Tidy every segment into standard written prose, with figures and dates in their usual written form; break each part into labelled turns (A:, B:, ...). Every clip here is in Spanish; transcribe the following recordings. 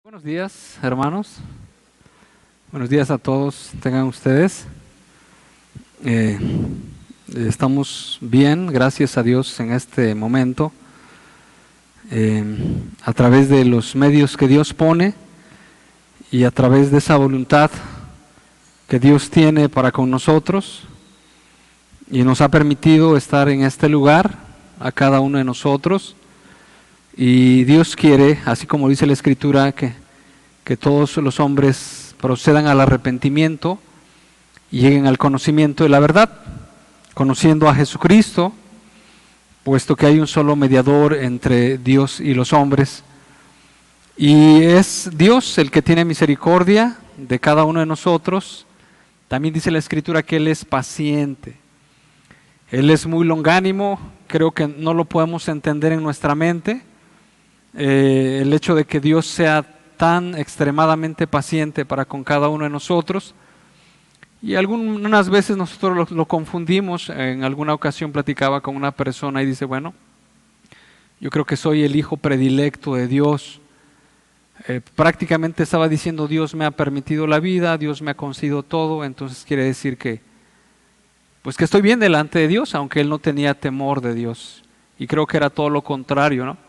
A: Buenos días, hermanos. Buenos días a todos, tengan ustedes. Estamos bien, gracias a Dios en este momento. A través de los medios que Dios pone y a través de esa voluntad que Dios tiene para con nosotros y nos ha permitido estar en este lugar a cada uno de nosotros. Y Dios quiere, así como dice la Escritura, que todos los hombres procedan al arrepentimiento y lleguen al conocimiento de la verdad, conociendo a Jesucristo, puesto que hay un solo mediador entre Dios y los hombres. Y es Dios el que tiene misericordia de cada uno de nosotros. También dice la Escritura que Él es paciente. Él es muy longánimo, creo que no lo podemos entender en nuestra mente. El hecho de que Dios sea tan extremadamente paciente para con cada uno de nosotros, y algunas veces nosotros lo confundimos. En alguna ocasión platicaba con una persona y dice, bueno, yo creo que soy el hijo predilecto de Dios. Prácticamente estaba diciendo, Dios me ha permitido la vida, Dios me ha concedido todo, entonces quiere decir que estoy bien delante de Dios, aunque él no tenía temor de Dios. Y creo que era todo lo contrario, ¿no?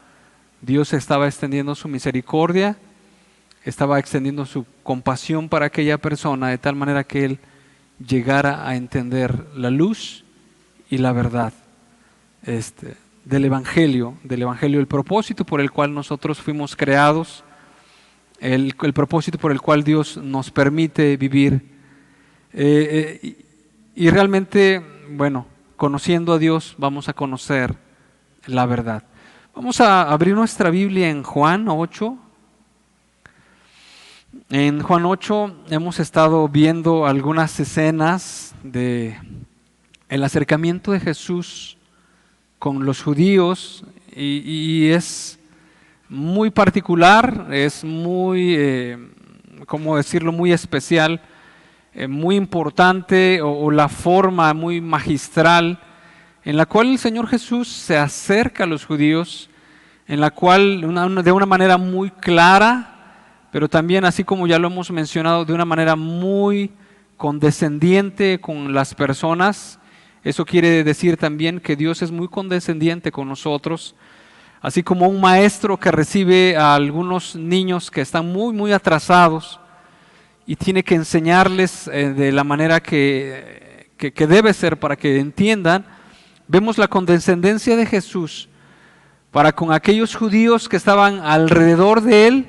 A: Dios estaba extendiendo su misericordia, estaba extendiendo su compasión para aquella persona, de tal manera que él llegara a entender la luz y la verdad del Evangelio, el propósito por el cual nosotros fuimos creados, el propósito por el cual Dios nos permite vivir. Y realmente, bueno, conociendo a Dios vamos a conocer la verdad. Vamos a abrir nuestra Biblia en Juan 8. En Juan 8 hemos estado viendo algunas escenas de el acercamiento de Jesús con los judíos y es muy particular, es muy, ¿cómo decirlo?, muy especial, muy importante, o la forma muy magistral en la cual el Señor Jesús se acerca a los judíos, en la cual de una manera muy clara, pero también, así como ya lo hemos mencionado, de una manera muy condescendiente con las personas. Eso quiere decir también que Dios es muy condescendiente con nosotros, así como un maestro que recibe a algunos niños que están muy atrasados y tiene que enseñarles de la manera que debe ser para que entiendan. Vemos la condescendencia de Jesús para con aquellos judíos que estaban alrededor de Él,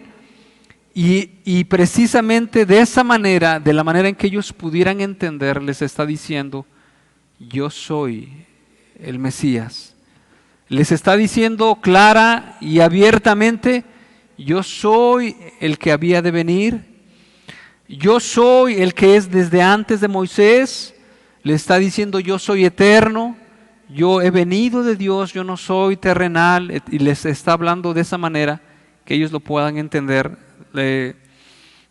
A: y precisamente de esa manera, de la manera en que ellos pudieran entender, les está diciendo, yo soy el Mesías. Les está diciendo clara y abiertamente, yo soy el que había de venir, yo soy el que es desde antes de Moisés. Les está diciendo, yo soy eterno, yo he venido de Dios, yo no soy terrenal, y les está hablando de esa manera que ellos lo puedan entender.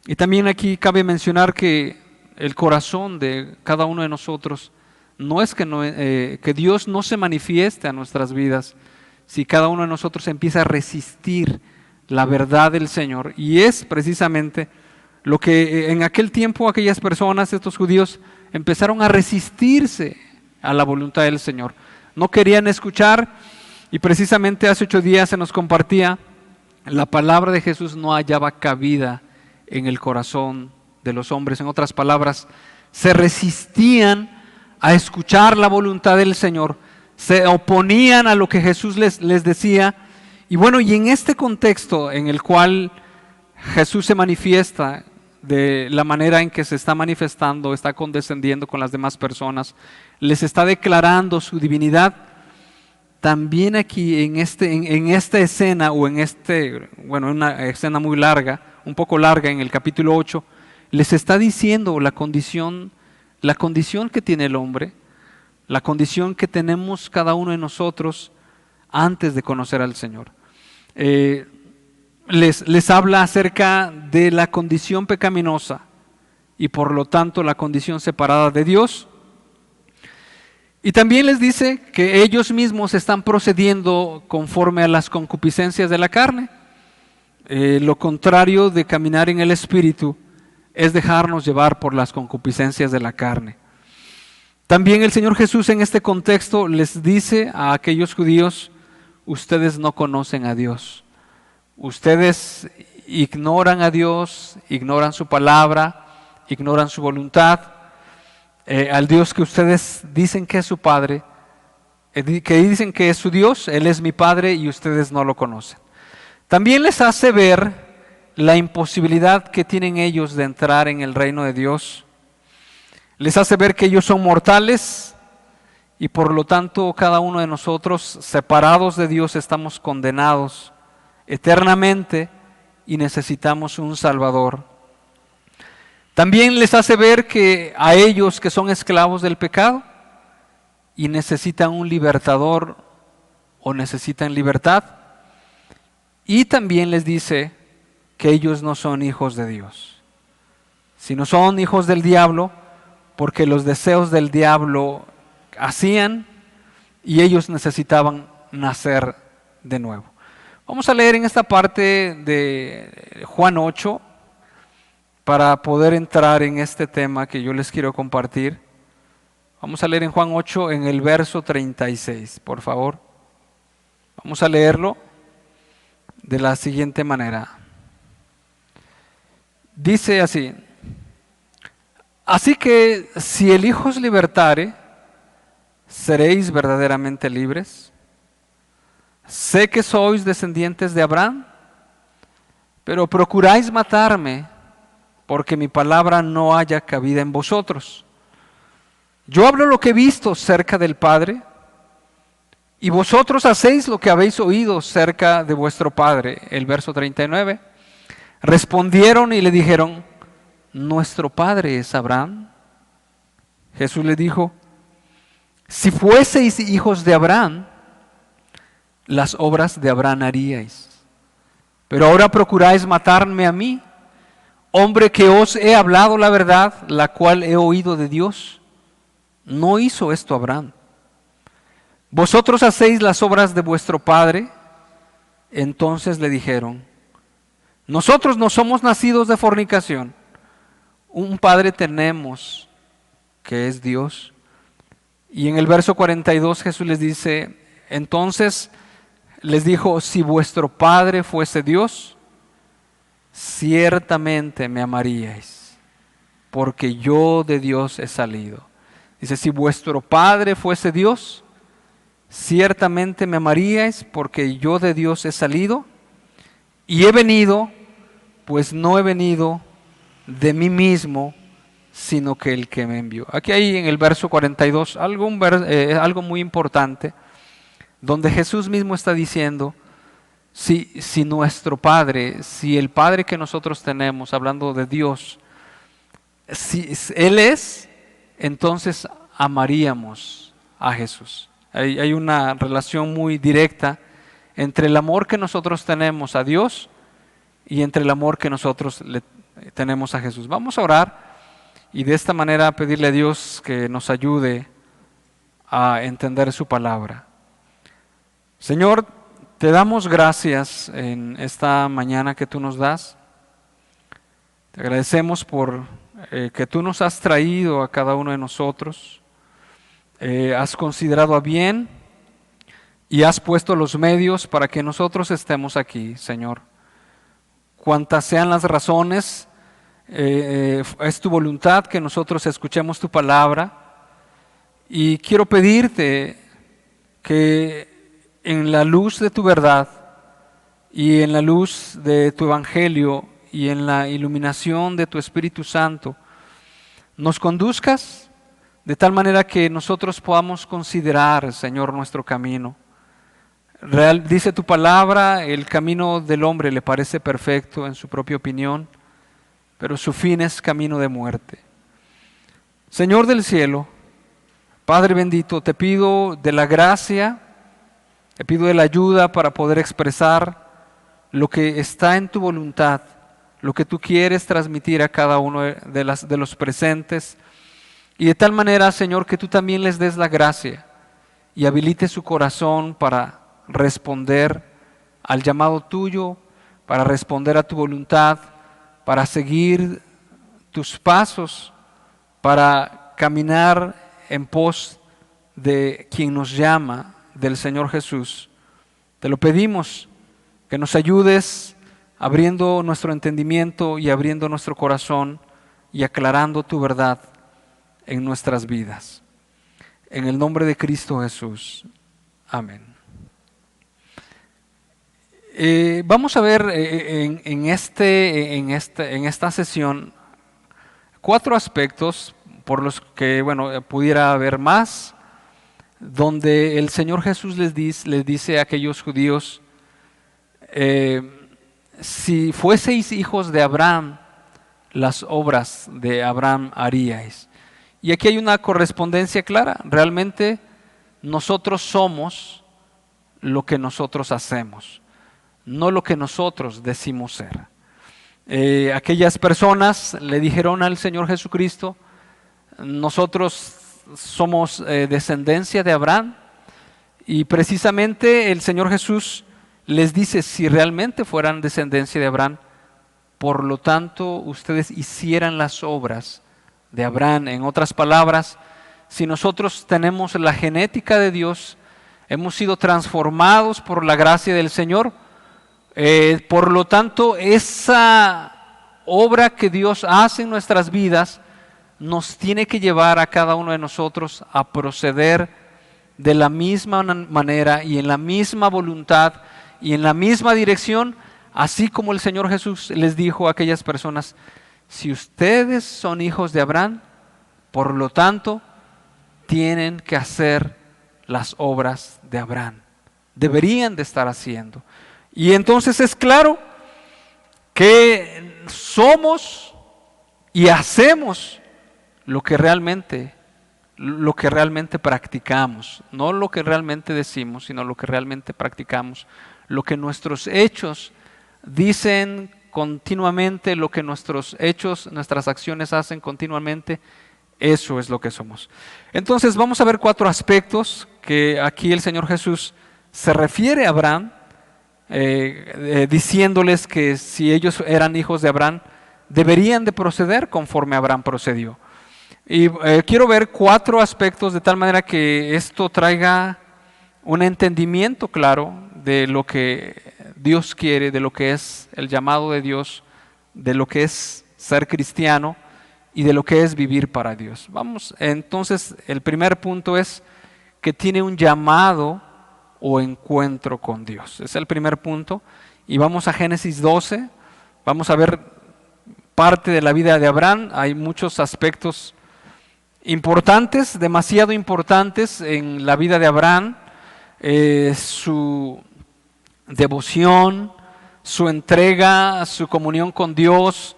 A: Y también aquí cabe mencionar que el corazón de cada uno de nosotros no es que Dios no se manifieste a nuestras vidas si cada uno de nosotros empieza a resistir la verdad del Señor. Y es precisamente lo que en aquel tiempo aquellas personas, estos judíos, empezaron a resistirse a la voluntad del Señor. No querían escuchar, y precisamente hace 8 días se nos compartía, la palabra de Jesús no hallaba cabida en el corazón de los hombres. En otras palabras, se resistían a escuchar la voluntad del Señor, se oponían a lo que Jesús les decía. Y bueno, y en este contexto en el cual Jesús se manifiesta de la manera en que se está manifestando, está condescendiendo con las demás personas, les está declarando su divinidad. También aquí en esta escena, o una escena muy larga, un poco larga en el capítulo 8, les está diciendo la condición que tiene el hombre, la condición que tenemos cada uno de nosotros antes de conocer al Señor. Les habla acerca de la condición pecaminosa y por lo tanto la condición separada de Dios. Y también les dice que ellos mismos están procediendo conforme a las concupiscencias de la carne. Lo contrario de caminar en el Espíritu es dejarnos llevar por las concupiscencias de la carne. También el Señor Jesús en este contexto les dice a aquellos judíos: ustedes no conocen a Dios, ustedes ignoran a Dios, ignoran su palabra, ignoran su voluntad. Al Dios que ustedes dicen que es su Padre, que dicen que es su Dios, Él es mi Padre y ustedes no lo conocen. También les hace ver la imposibilidad que tienen ellos de entrar en el reino de Dios. Les hace ver que ellos son mortales y por lo tanto cada uno de nosotros, separados de Dios, estamos condenados eternamente y necesitamos un Salvador. También les hace ver que a ellos que son esclavos del pecado y necesitan un libertador o necesitan libertad. Y también les dice que ellos no son hijos de Dios, sino son hijos del diablo, porque los deseos del diablo hacían y ellos necesitaban nacer de nuevo. Vamos a leer en esta parte de Juan 8 para poder entrar en este tema que yo les quiero compartir. Vamos a leer en Juan 8 en el verso 36, por favor. Vamos a leerlo de la siguiente manera. Dice así: así que si el Hijo os libertare, seréis verdaderamente libres. Sé que sois descendientes de Abraham, pero procuráis matarme, porque mi palabra no haya cabida en vosotros. Yo hablo lo que he visto cerca del Padre, y vosotros hacéis lo que habéis oído cerca de vuestro padre. El verso 39. Respondieron y le dijeron: nuestro padre es Abraham. Jesús le dijo: si fueseis hijos de Abraham, las obras de Abraham haríais. Pero ahora procuráis matarme a mí, hombre que os he hablado la verdad, la cual he oído de Dios. No hizo esto Abraham. Vosotros hacéis las obras de vuestro padre. Entonces le dijeron: nosotros no somos nacidos de fornicación. Un padre tenemos, que es Dios. Y en el verso 42 Jesús les dice, entonces les dijo: si vuestro padre fuese Dios, ciertamente me amaríais, porque yo de Dios he salido. Dice: si vuestro padre fuese Dios, ciertamente me amaríais, porque yo de Dios he salido y he venido, pues no he venido de mí mismo, sino que el que me envió. Aquí hay en el verso 42 algo muy importante, donde Jesús mismo está diciendo, si nuestro Padre, si el Padre que nosotros tenemos, hablando de Dios, si Él es, entonces amaríamos a Jesús. Hay una relación muy directa entre el amor que nosotros tenemos a Dios y entre el amor que nosotros le tenemos a Jesús. Vamos a orar y de esta manera pedirle a Dios que nos ayude a entender su palabra. Señor, te damos gracias en esta mañana que tú nos das. Te agradecemos por que tú nos has traído a cada uno de nosotros. Has considerado a bien y has puesto los medios para que nosotros estemos aquí, Señor. Cuantas sean las razones, es tu voluntad que nosotros escuchemos tu palabra. Y quiero pedirte que en la luz de tu verdad y en la luz de tu evangelio y en la iluminación de tu Espíritu Santo, nos conduzcas de tal manera que nosotros podamos considerar, Señor, nuestro camino. Dice tu palabra, el camino del hombre le parece perfecto en su propia opinión, pero su fin es camino de muerte. Señor del cielo, Padre bendito, te pido de la gracia, te pido de la ayuda para poder expresar lo que está en tu voluntad, lo que tú quieres transmitir a cada uno de los presentes. Y de tal manera, Señor, que tú también les des la gracia y habilites su corazón para responder al llamado tuyo, para responder a tu voluntad, para seguir tus pasos, para caminar en pos de quien nos llama, del Señor Jesús. Te lo pedimos, que nos ayudes abriendo nuestro entendimiento y abriendo nuestro corazón y aclarando tu verdad en nuestras vidas. En el nombre de Cristo Jesús. Amén. Vamos a ver en esta sesión 4 aspectos por los que pudiera haber más, donde el Señor Jesús les dice a aquellos judíos, si fueseis hijos de Abraham, las obras de Abraham haríais. Y aquí hay una correspondencia clara. Realmente nosotros somos lo que nosotros hacemos, no lo que nosotros decimos ser. Aquellas personas le dijeron al Señor Jesucristo, nosotros somos descendencia de Abraham, y precisamente el Señor Jesús les dice, si realmente fueran descendencia de Abraham, por lo tanto ustedes hicieran las obras de Abraham. En otras palabras, si nosotros tenemos la genética de Dios, hemos sido transformados por la gracia del Señor, por lo tanto esa obra que Dios hace en nuestras vidas nos tiene que llevar a cada uno de nosotros a proceder de la misma manera y en la misma voluntad y en la misma dirección, así como el Señor Jesús les dijo a aquellas personas, si ustedes son hijos de Abraham, por lo tanto, tienen que hacer las obras de Abraham. Deberían de estar haciendo. Y entonces es claro que somos y hacemos lo que realmente practicamos, no lo que realmente decimos, sino lo que realmente practicamos, lo que nuestros hechos dicen continuamente, lo que nuestros hechos, nuestras acciones hacen continuamente, eso es lo que somos. Entonces vamos a ver 4 aspectos que aquí el Señor Jesús se refiere a Abraham, diciéndoles que si ellos eran hijos de Abraham, deberían de proceder conforme Abraham procedió. Y quiero ver 4 aspectos de tal manera que esto traiga un entendimiento claro de lo que Dios quiere, de lo que es el llamado de Dios, de lo que es ser cristiano y de lo que es vivir para Dios. Vamos, entonces el primer punto es que tiene un llamado o encuentro con Dios. Es el primer punto. Y vamos a Génesis 12, vamos a ver parte de la vida de Abraham. Hay muchos aspectos importantes, demasiado importantes en la vida de Abraham, su devoción, su entrega, su comunión con Dios,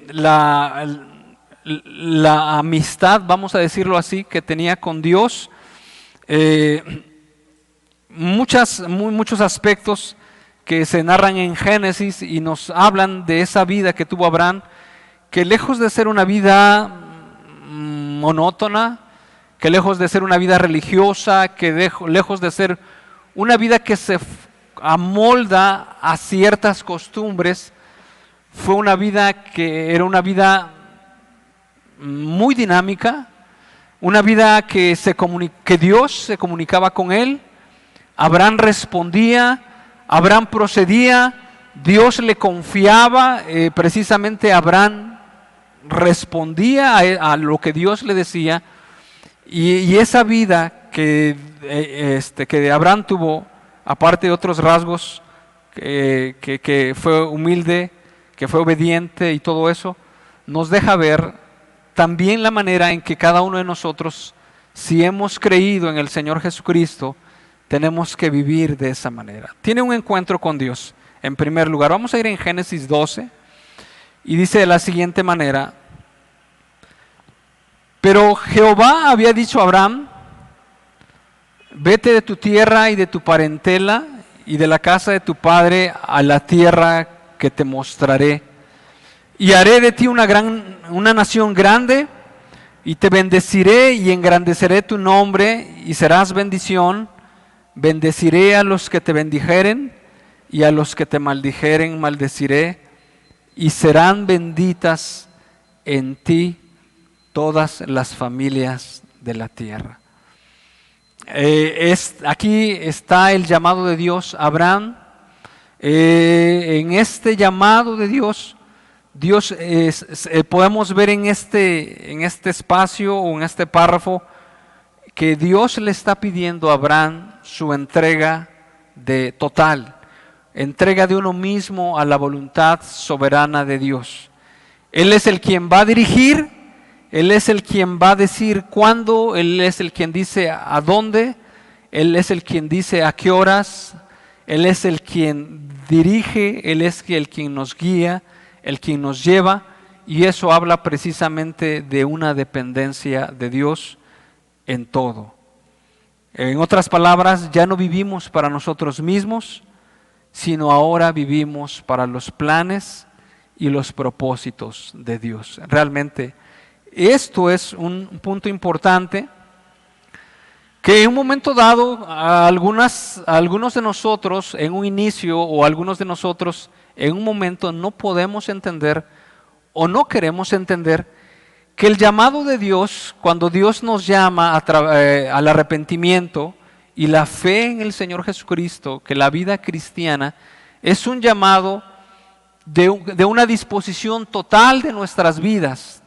A: la amistad, vamos a decirlo así, que tenía con Dios, muchos aspectos que se narran en Génesis y nos hablan de esa vida que tuvo Abraham, que lejos de ser una vida monótona, que lejos de ser una vida religiosa, que lejos de ser una vida que se amolda a ciertas costumbres, fue una vida que era una vida muy dinámica, una vida que Dios se comunicaba con él, Abraham respondía, Abraham procedía, Dios le confiaba, precisamente Abraham respondía a lo que Dios le decía, y esa vida que Abraham tuvo, aparte de otros rasgos, que fue humilde, que fue obediente y todo eso, nos deja ver también la manera en que cada uno de nosotros, si hemos creído en el Señor Jesucristo, tenemos que vivir de esa manera. Tiene un encuentro con Dios. En primer lugar, vamos a ir en Génesis 12 y dice de la siguiente manera: pero Jehová había dicho a Abraham, vete de tu tierra y de tu parentela y de la casa de tu padre a la tierra que te mostraré, y haré de ti una nación grande, y te bendeciré y engrandeceré tu nombre, y serás bendición. Bendeciré a los que te bendijeren, y a los que te maldijeren maldeciré, y serán benditas en ti todas las familias de la tierra. Aquí está el llamado de Dios a Abraham. En este llamado de Dios, podemos ver en este espacio o en este párrafo que Dios le está pidiendo a Abraham su entrega total, entrega de uno mismo a la voluntad soberana de Dios. Él es el quien va a dirigir, Él es el quien va a decir cuándo, Él es el quien dice a dónde, Él es el quien dice a qué horas, Él es el quien dirige, Él es el quien nos guía, el quien nos lleva, y eso habla precisamente de una dependencia de Dios en todo. En otras palabras, ya no vivimos para nosotros mismos, sino ahora vivimos para los planes y los propósitos de Dios. Realmente, esto es un punto importante que en un momento dado algunos de nosotros en un inicio o algunos de nosotros en un momento no podemos entender o no queremos entender que el llamado de Dios, cuando Dios nos llama al arrepentimiento y la fe en el Señor Jesucristo, que la vida cristiana es un llamado de una disposición total de nuestras vidas.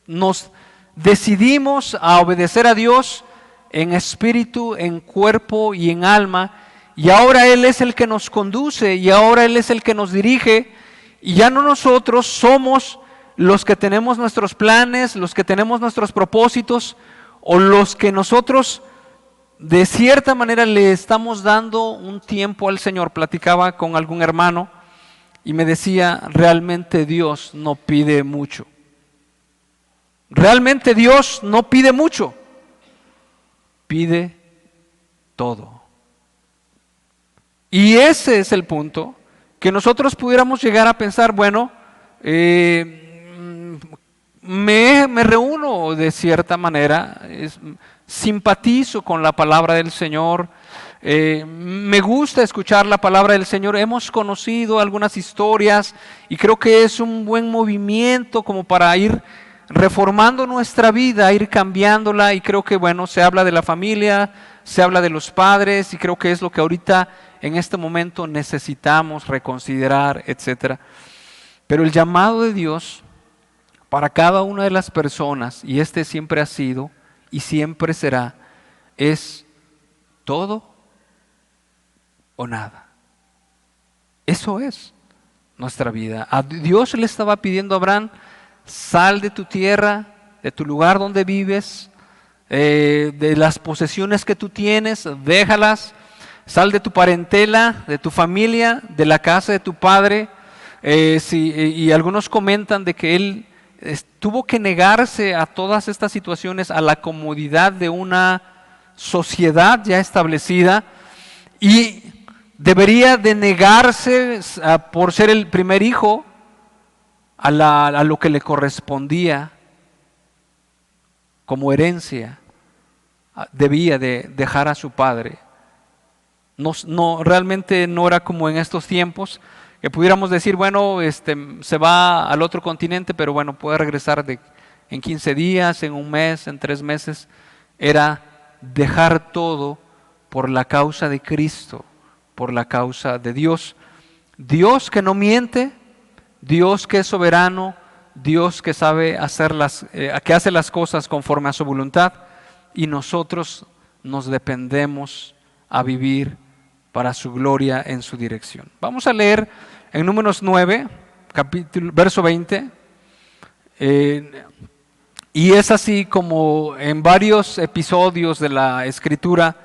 A: Nos decidimos a obedecer a Dios en espíritu, en cuerpo y en alma, y ahora Él es el que nos conduce y ahora Él es el que nos dirige, y ya no nosotros somos los que tenemos nuestros planes, los que tenemos nuestros propósitos, o los que nosotros de cierta manera le estamos dando un tiempo al Señor. Platicaba con algún hermano y me decía, realmente Dios no pide mucho. Realmente Dios no pide mucho, pide todo. Y ese es el punto que nosotros pudiéramos llegar a pensar, bueno, me reúno de cierta manera, simpatizo con la palabra del Señor, me gusta escuchar la palabra del Señor, hemos conocido algunas historias y creo que es un buen movimiento como para ir reformando nuestra vida, ir cambiándola, y creo que bueno, se habla de la familia, se habla de los padres, y creo que es lo que ahorita en este momento necesitamos reconsiderar, etcétera. Pero el llamado de Dios para cada una de las personas, y este siempre ha sido y siempre será, es todo o nada. Eso es nuestra vida. A Dios le estaba pidiendo a Abraham, sal de tu tierra, de tu lugar donde vives, de las posesiones que tú tienes, déjalas, sal de tu parentela, de tu familia, de la casa de tu padre. Y algunos comentan de que él tuvo que negarse a todas estas situaciones, a la comodidad de una sociedad ya establecida, y debería de negarse por ser el primer hijo a lo que le correspondía como herencia. Debía de dejar a su padre. Realmente no era como en estos tiempos, que pudiéramos decir, bueno, se va al otro continente, pero bueno, puede regresar en 15 días, en un mes, en 3 meses. Era dejar todo por la causa de Cristo, por la causa de Dios. Dios que no miente, Dios que es soberano, Dios que sabe que hace las cosas conforme a su voluntad, y nosotros nos dependemos a vivir para su gloria en su dirección. Vamos a leer en Números 9, verso 20, y es así como en varios episodios de la Escritura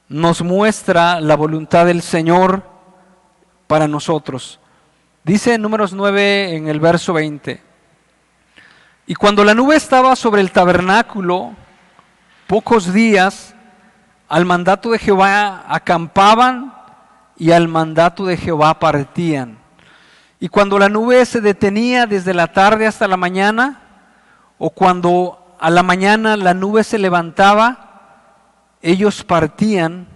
A: nos muestra la voluntad del Señor para nosotros. Dice en Números 9 en el verso 20, y cuando la nube estaba sobre el tabernáculo, pocos días, al mandato de Jehová acampaban y al mandato de Jehová partían. Y cuando la nube se detenía desde la tarde hasta la mañana, o cuando a la mañana la nube se levantaba, ellos partían,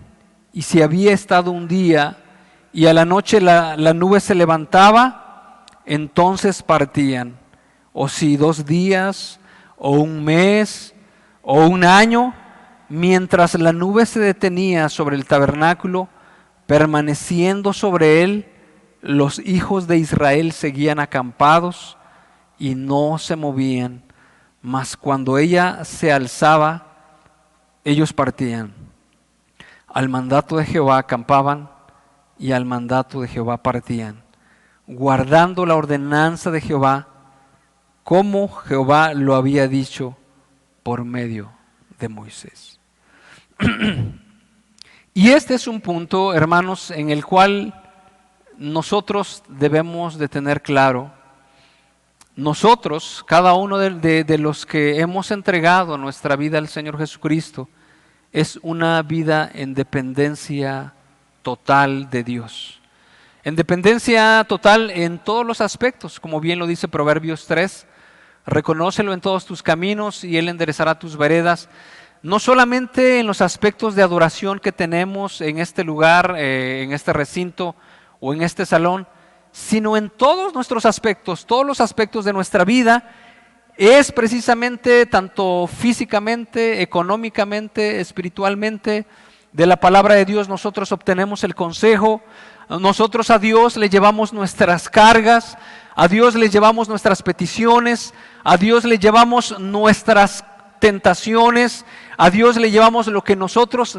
A: y si había estado un día y a la noche la nube se levantaba, entonces partían. O si 2 días, o 1 mes, o 1 año, mientras la nube se detenía sobre el tabernáculo, permaneciendo sobre él, los hijos de Israel seguían acampados y no se movían, mas cuando ella se alzaba, ellos partían. Al mandato de Jehová acampaban y al mandato de Jehová partían, guardando la ordenanza de Jehová, como Jehová lo había dicho por medio de Moisés. Y este es un punto, hermanos, en el cual nosotros debemos de tener claro. Nosotros, cada uno de los que hemos entregado nuestra vida al Señor Jesucristo, es una vida en dependencia total de Dios. En dependencia total en todos los aspectos, como bien lo dice Proverbios 3, reconócelo en todos tus caminos y Él enderezará tus veredas. No solamente en los aspectos de adoración que tenemos en este lugar, en este recinto o en este salón, sino en todos nuestros aspectos, todos los aspectos de nuestra vida, es precisamente tanto físicamente, económicamente, espiritualmente, de la palabra de Dios nosotros obtenemos el consejo. Nosotros a Dios le llevamos nuestras cargas, a Dios le llevamos nuestras peticiones, a Dios le llevamos nuestras tentaciones, a Dios le llevamos lo que nosotros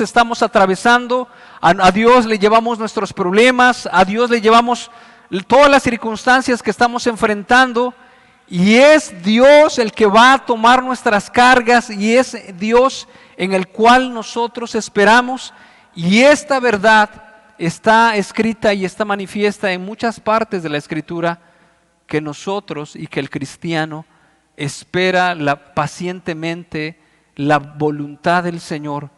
A: estamos atravesando, a Dios le llevamos nuestros problemas, a Dios le llevamos todas las circunstancias que estamos enfrentando, y es Dios el que va a tomar nuestras cargas, y es Dios en el cual nosotros esperamos. Y esta verdad está escrita y está manifiesta en muchas partes de la Escritura, que nosotros y que el cristiano espera pacientemente la voluntad del Señor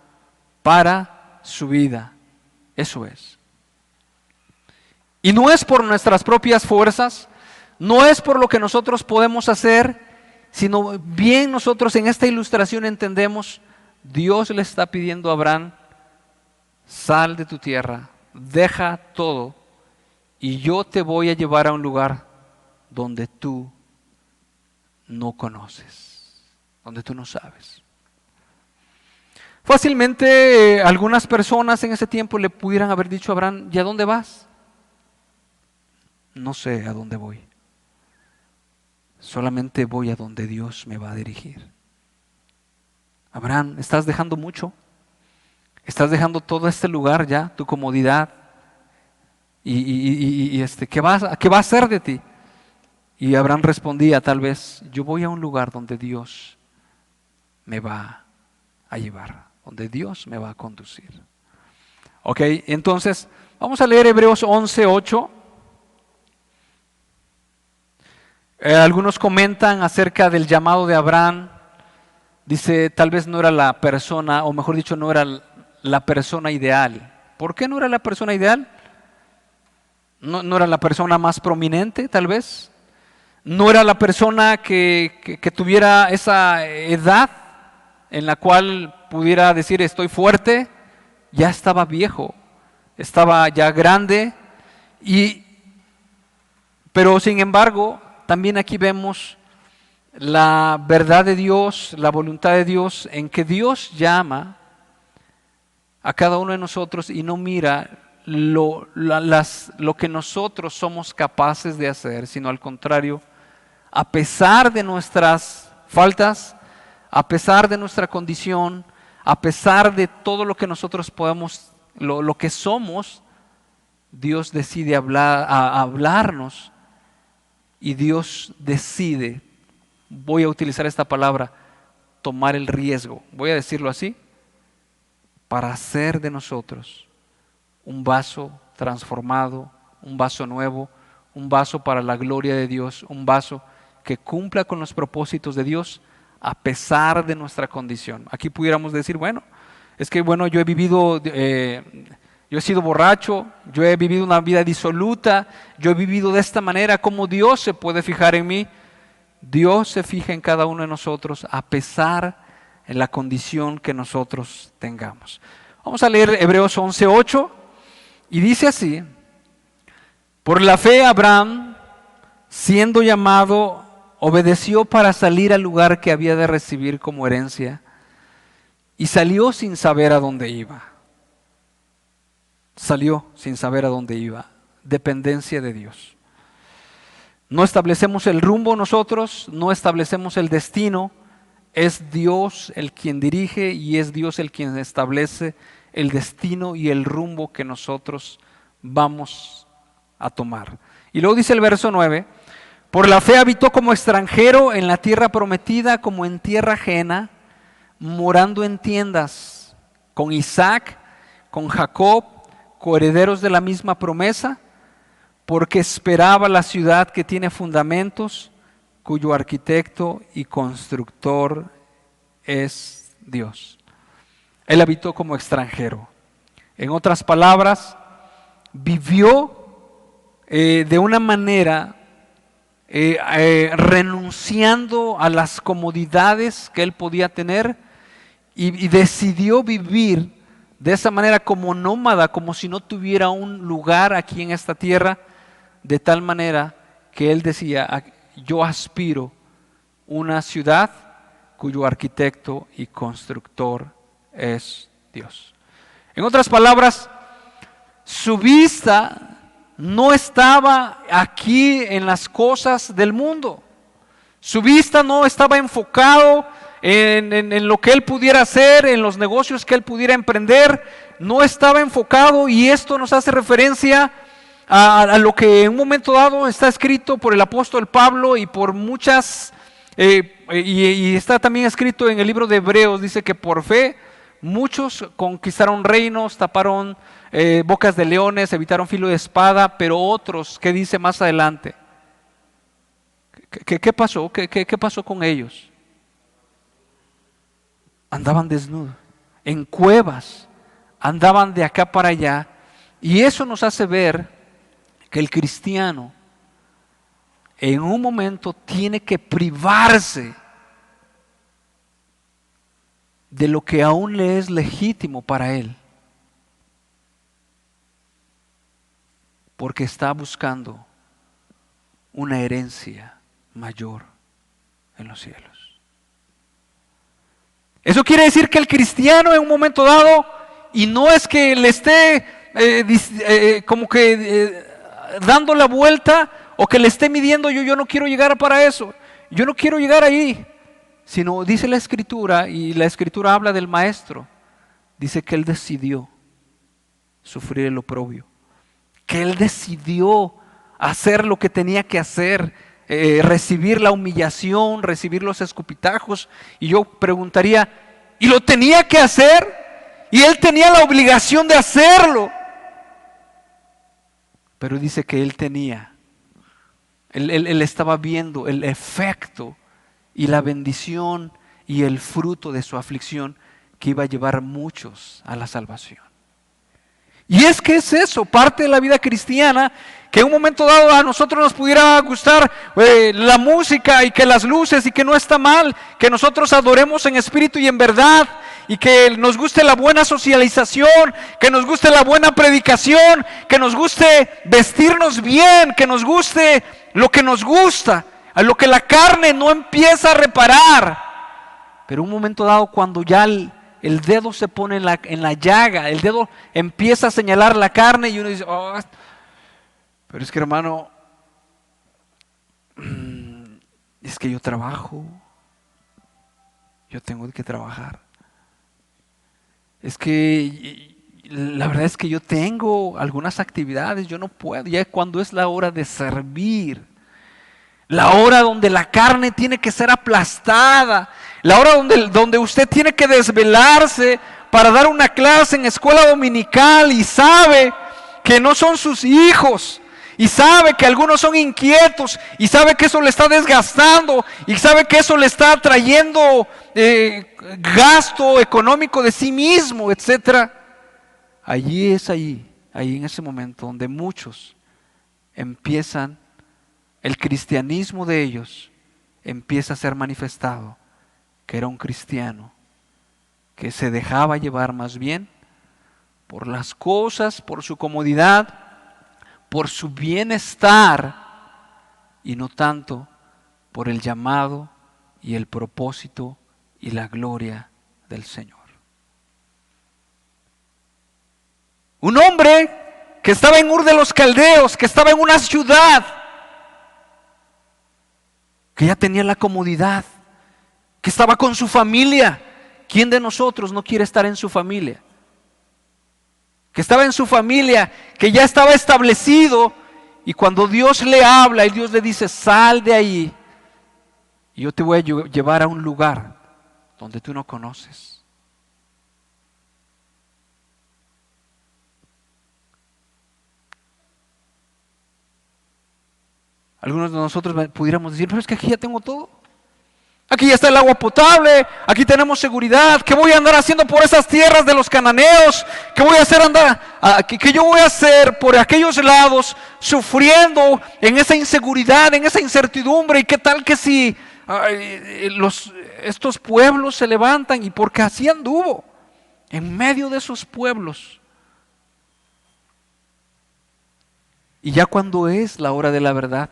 A: para su vida. Eso es. Y no es por nuestras propias fuerzas, no es por lo que nosotros podemos hacer, sino bien nosotros en esta ilustración entendemos, Dios le está pidiendo a Abraham: sal de tu tierra, deja todo, y yo te voy a llevar a un lugar donde tú no conoces, donde tú no sabes. Fácilmente algunas personas en ese tiempo le pudieran haber dicho a Abraham: ¿y a dónde vas? No sé a dónde voy, solamente voy a donde Dios me va a dirigir. Abraham, estás dejando mucho, estás dejando todo este lugar ya, tu comodidad, ¿qué va a hacer de ti? Y Abraham respondía: tal vez yo voy a un lugar donde Dios me va a llevar, donde Dios me va a conducir. Ok, entonces vamos a leer Hebreos 11:8. Algunos comentan acerca del llamado de Abraham. Dice, tal vez no era la persona, o mejor dicho, no era la persona ideal. ¿Por qué no era la persona ideal? No era la persona más prominente, tal vez. No era la persona que tuviera esa edad en la cual pudiera decir estoy fuerte. Ya estaba viejo, estaba ya grande, pero sin embargo también aquí vemos la verdad de Dios, la voluntad de Dios, en que Dios llama a cada uno de nosotros y no mira lo que nosotros somos capaces de hacer, sino al contrario, a pesar de nuestras faltas, a pesar de nuestra condición, a pesar de todo lo que nosotros podemos, lo que somos, Dios decide hablarnos, y Dios decide, voy a utilizar esta palabra, tomar el riesgo, voy a decirlo así, para hacer de nosotros un vaso transformado, un vaso nuevo, un vaso para la gloria de Dios, un vaso que cumpla con los propósitos de Dios a pesar de nuestra condición. Aquí pudiéramos decir, yo he vivido, yo he sido borracho, yo he vivido una vida disoluta, yo he vivido de esta manera. ¿Cómo Dios se puede fijar en mí? Dios se fija en cada uno de nosotros a pesar de la condición que nosotros tengamos. Vamos a leer Hebreos 11:8. Y dice así: por la fe Abraham, siendo llamado, obedeció para salir al lugar que había de recibir como herencia, y salió sin saber a dónde iba. Salió sin saber a dónde iba. Dependencia de Dios. No establecemos el rumbo nosotros, no establecemos el destino. Es Dios el quien dirige y es Dios el quien establece el destino y el rumbo que nosotros vamos a tomar. Y luego dice el verso 9: por la fe habitó como extranjero en la tierra prometida, como en tierra ajena, morando en tiendas con Isaac, con Jacob, coherederos de la misma promesa, porque esperaba la ciudad que tiene fundamentos, cuyo arquitecto y constructor es Dios. Él habitó como extranjero. En otras palabras, vivió de una manera renunciando a las comodidades que él podía tener y decidió vivir de esa manera como nómada, como si no tuviera un lugar aquí en esta tierra, de tal manera que él decía: yo aspiro una ciudad cuyo arquitecto y constructor es Dios. En otras palabras, su vista no estaba aquí en las cosas del mundo. Su vista no estaba enfocado en lo que él pudiera hacer, en los negocios que él pudiera emprender. No estaba enfocado, y esto nos hace referencia a lo que en un momento dado está escrito por el apóstol Pablo y por muchas, y está también escrito en el libro de Hebreos. Dice que por fe muchos conquistaron reinos, taparon bocas de leones, evitaron filo de espada, pero otros, ¿qué dice más adelante? ¿Qué pasó? ¿Qué pasó con ellos? Andaban desnudos, en cuevas, andaban de acá para allá, y eso nos hace ver que el cristiano en un momento tiene que privarse de lo que aún le es legítimo para él, porque está buscando una herencia mayor en los cielos. Eso quiere decir que el cristiano en un momento dado, y no es que le esté dando la vuelta, o que le esté midiendo: yo no quiero llegar para eso, yo no quiero llegar ahí, sino dice la Escritura, y la Escritura habla del maestro, dice que él decidió sufrir el oprobio, que él decidió hacer lo que tenía que hacer, recibir la humillación, recibir los escupitajos. Y yo preguntaría: ¿y lo tenía que hacer? Y él tenía la obligación de hacerlo. Pero dice que él estaba viendo el efecto y la bendición y el fruto de su aflicción, que iba a llevar muchos a la salvación. Y es que es eso, parte de la vida cristiana, que en un momento dado a nosotros nos pudiera gustar la música y que las luces, y que no está mal que nosotros adoremos en espíritu y en verdad, y que nos guste la buena socialización, que nos guste la buena predicación, que nos guste vestirnos bien, que nos guste lo que nos gusta, a lo que la carne no empieza a reparar. Pero un momento dado, cuando ya el dedo se pone en la llaga, el dedo empieza a señalar la carne, y uno dice: oh, pero es que, hermano, es que yo trabajo, yo tengo que trabajar. Es que la verdad es que yo tengo algunas actividades, yo no puedo. Ya cuando es la hora de servir, la hora donde la carne tiene que ser aplastada, la hora donde usted tiene que desvelarse para dar una clase en escuela dominical, y sabe que no son sus hijos, y sabe que algunos son inquietos, y sabe que eso le está desgastando, y sabe que eso le está trayendo gasto económico de sí mismo, etcétera. Allí en ese momento donde muchos empiezan, el cristianismo de ellos empieza a ser manifestado, que era un cristiano que se dejaba llevar más bien por las cosas, por su comodidad, por su bienestar y no tanto por el llamado y el propósito y la gloria del Señor. Un hombre que estaba en Ur de los Caldeos, que estaba en una ciudad, que ya tenía la comodidad, que estaba con su familia. ¿Quién de nosotros no quiere estar en su familia? Que estaba en su familia, que ya estaba establecido, y cuando Dios le habla y Dios le dice, sal de ahí, y yo te voy a llevar a un lugar donde tú no conoces. Algunos de nosotros pudiéramos decir, pero es que aquí ya tengo todo. Aquí ya está el agua potable, aquí tenemos seguridad. ¿Qué voy a andar haciendo por esas tierras de los cananeos? ¿Qué voy a hacer qué yo voy a hacer por aquellos lados sufriendo en esa inseguridad, en esa incertidumbre? ¿Y qué tal que si estos pueblos se levantan? Y porque así anduvo en medio de esos pueblos. Y ya cuando es la hora de la verdad,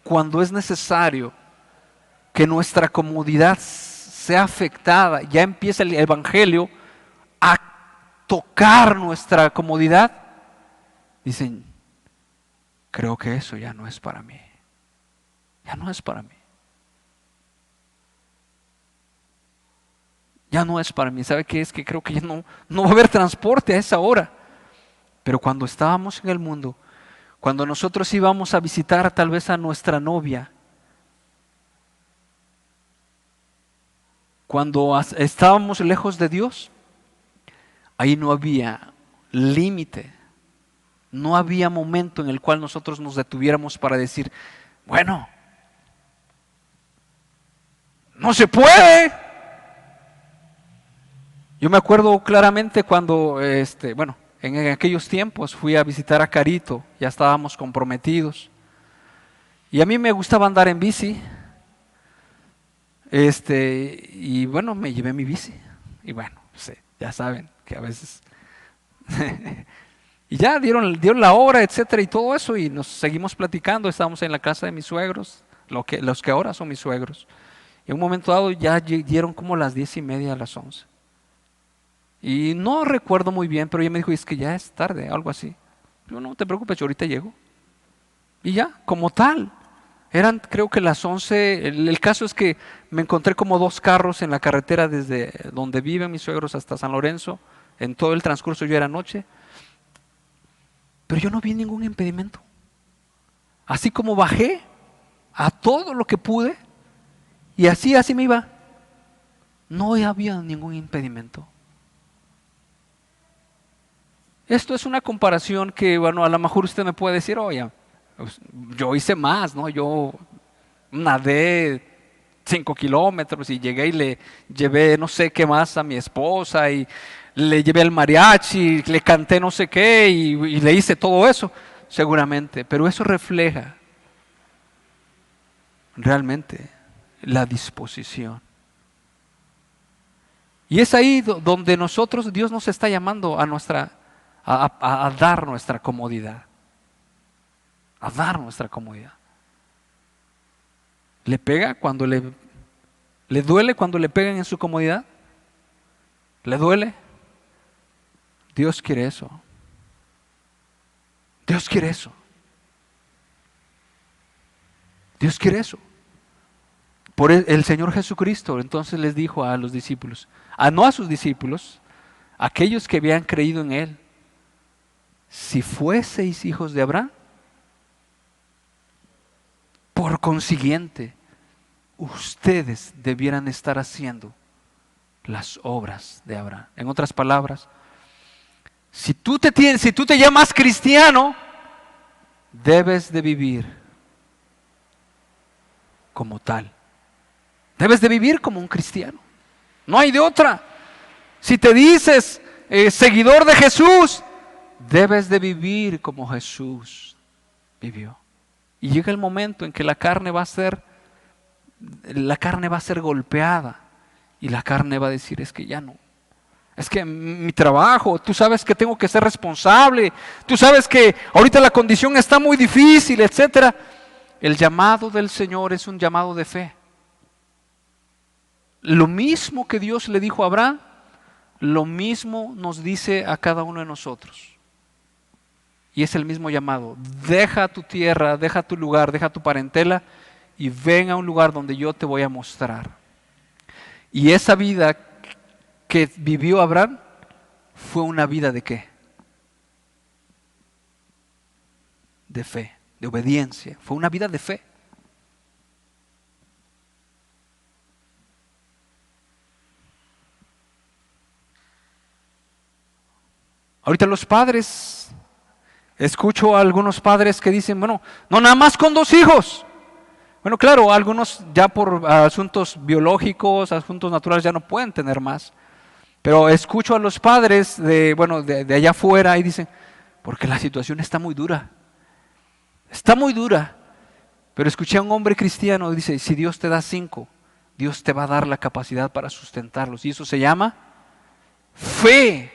A: cuando es necesario que nuestra comodidad sea afectada, ya empieza el Evangelio a tocar nuestra comodidad, dicen, creo que eso ya no es para mí. Ya no es para mí. Ya no es para mí. ¿Sabe qué es? Que creo que ya no va a haber transporte a esa hora. Pero cuando estábamos en el mundo, cuando nosotros íbamos a visitar tal vez a nuestra novia, cuando estábamos lejos de Dios, ahí no había límite, no había momento en el cual nosotros nos detuviéramos para decir, bueno, no se puede. Yo me acuerdo claramente cuando, en aquellos tiempos fui a visitar a Carito, ya estábamos comprometidos, y a mí me gustaba andar en bici. Y bueno, me llevé mi bici. Y bueno, ya saben que a veces y ya dieron la hora, etcétera, y todo eso, y nos seguimos platicando. Estábamos en la casa de mis suegros, los que ahora son mis suegros. Y en un momento dado ya dieron como las 10:30, a las 11. Y no recuerdo muy bien, pero ella me dijo, es que ya es tarde, algo así. Yo, no te preocupes, yo ahorita llego. Y ya, como tal. Eran creo que las 11, el caso es que me encontré como 2 carros en la carretera desde donde viven mis suegros hasta San Lorenzo, en todo el transcurso ya era noche, pero yo no vi ningún impedimento. Así como bajé a todo lo que pude y así me iba, no había ningún impedimento. Esto es una comparación que, bueno, a lo mejor usted me puede decir, oye, pues, yo hice más, ¿no? Yo nadé 5 kilómetros y llegué y le llevé no sé qué más a mi esposa y le llevé al mariachi, le canté no sé qué y le hice todo eso, seguramente, pero eso refleja realmente la disposición. Y es ahí donde Dios nos está llamando a dar nuestra comodidad. A dar nuestra comodidad. ¿Le pega cuando le duele cuando le pegan en su comodidad? ¿Le duele? Dios quiere eso. Dios quiere eso. Dios quiere eso. Por el Señor Jesucristo entonces les dijo a los discípulos, no a sus discípulos, aquellos que habían creído en Él, si fueseis hijos de Abraham, por consiguiente, ustedes debieran estar haciendo las obras de Abraham. En otras palabras, si tú te llamas cristiano, debes de vivir como tal. Debes de vivir como un cristiano. No hay de otra. Si te dices seguidor de Jesús, debes de vivir como Jesús vivió. Y llega el momento en que la carne va a ser golpeada y la carne va a decir, es que ya no. Es que mi trabajo, tú sabes que tengo que ser responsable, tú sabes que ahorita la condición está muy difícil, etcétera. El llamado del Señor es un llamado de fe. Lo mismo que Dios le dijo a Abraham, lo mismo nos dice a cada uno de nosotros. Y es el mismo llamado. Deja tu tierra, deja tu lugar, deja tu parentela y ven a un lugar donde yo te voy a mostrar. Y esa vida que vivió Abraham fue una vida ¿de qué? De fe, de obediencia. Fue una vida de fe. Ahorita los padres, escucho a algunos padres que dicen, bueno, no nada más con 2 hijos. Bueno, claro, algunos ya por asuntos biológicos, asuntos naturales ya no pueden tener más. Pero escucho a los padres de allá afuera y dicen, porque la situación está muy dura. Está muy dura. Pero escuché a un hombre cristiano y dice, si Dios te da 5, Dios te va a dar la capacidad para sustentarlos. Y eso se llama fe.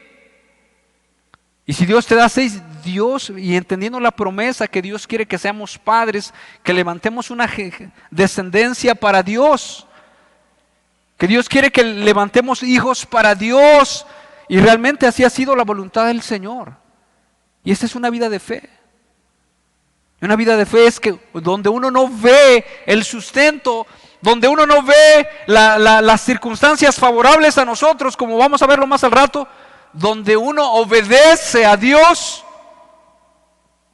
A: Y si Dios te da 6, Dios, y entendiendo la promesa que Dios quiere que seamos padres, que levantemos una descendencia para Dios, que Dios quiere que levantemos hijos para Dios, y realmente así ha sido la voluntad del Señor. Y esa es una vida de fe. Una vida de fe es que donde uno no ve el sustento, donde uno no ve las circunstancias favorables a nosotros, como vamos a verlo más al rato, donde uno obedece a Dios,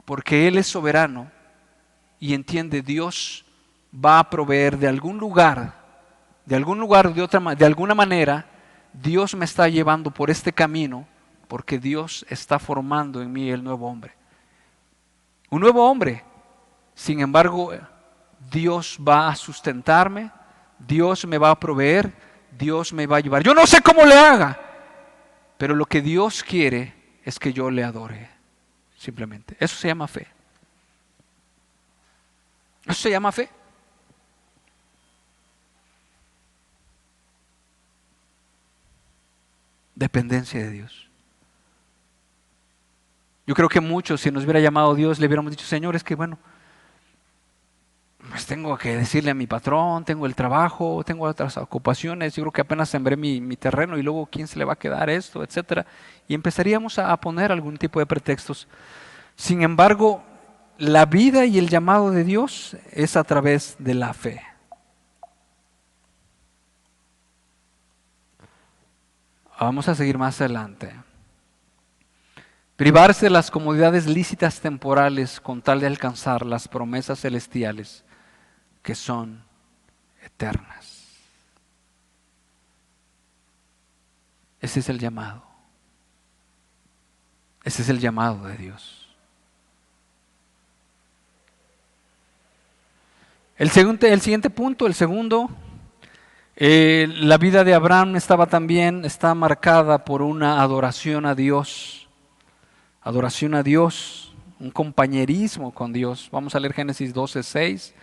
A: porque Él es soberano y entiende, Dios va a proveer de algún lugar, de alguna manera, Dios me está llevando por este camino, porque Dios está formando en mí el nuevo hombre. Un nuevo hombre. Sin embargo, Dios va a sustentarme, Dios me va a proveer, Dios me va a llevar. Yo no sé cómo le haga, pero lo que Dios quiere es que yo le adore, simplemente. Eso se llama fe. Eso se llama fe. Dependencia de Dios. Yo creo que muchos, si nos hubiera llamado Dios, le hubiéramos dicho, Señor, es que bueno, pues tengo que decirle a mi patrón, tengo el trabajo, tengo otras ocupaciones, yo creo que apenas sembré mi terreno y luego ¿quién se le va a quedar esto?, etcétera. Y empezaríamos a poner algún tipo de pretextos. Sin embargo, la vida y el llamado de Dios es a través de la fe. Vamos a seguir más adelante. Privarse de las comodidades lícitas temporales con tal de alcanzar las promesas celestiales que son eternas. Ese es el llamado. Ese es el llamado de Dios. El siguiente punto, el segundo, la vida de Abraham está marcada por una adoración a Dios. Adoración a Dios, un compañerismo con Dios. Vamos a leer Génesis 12:6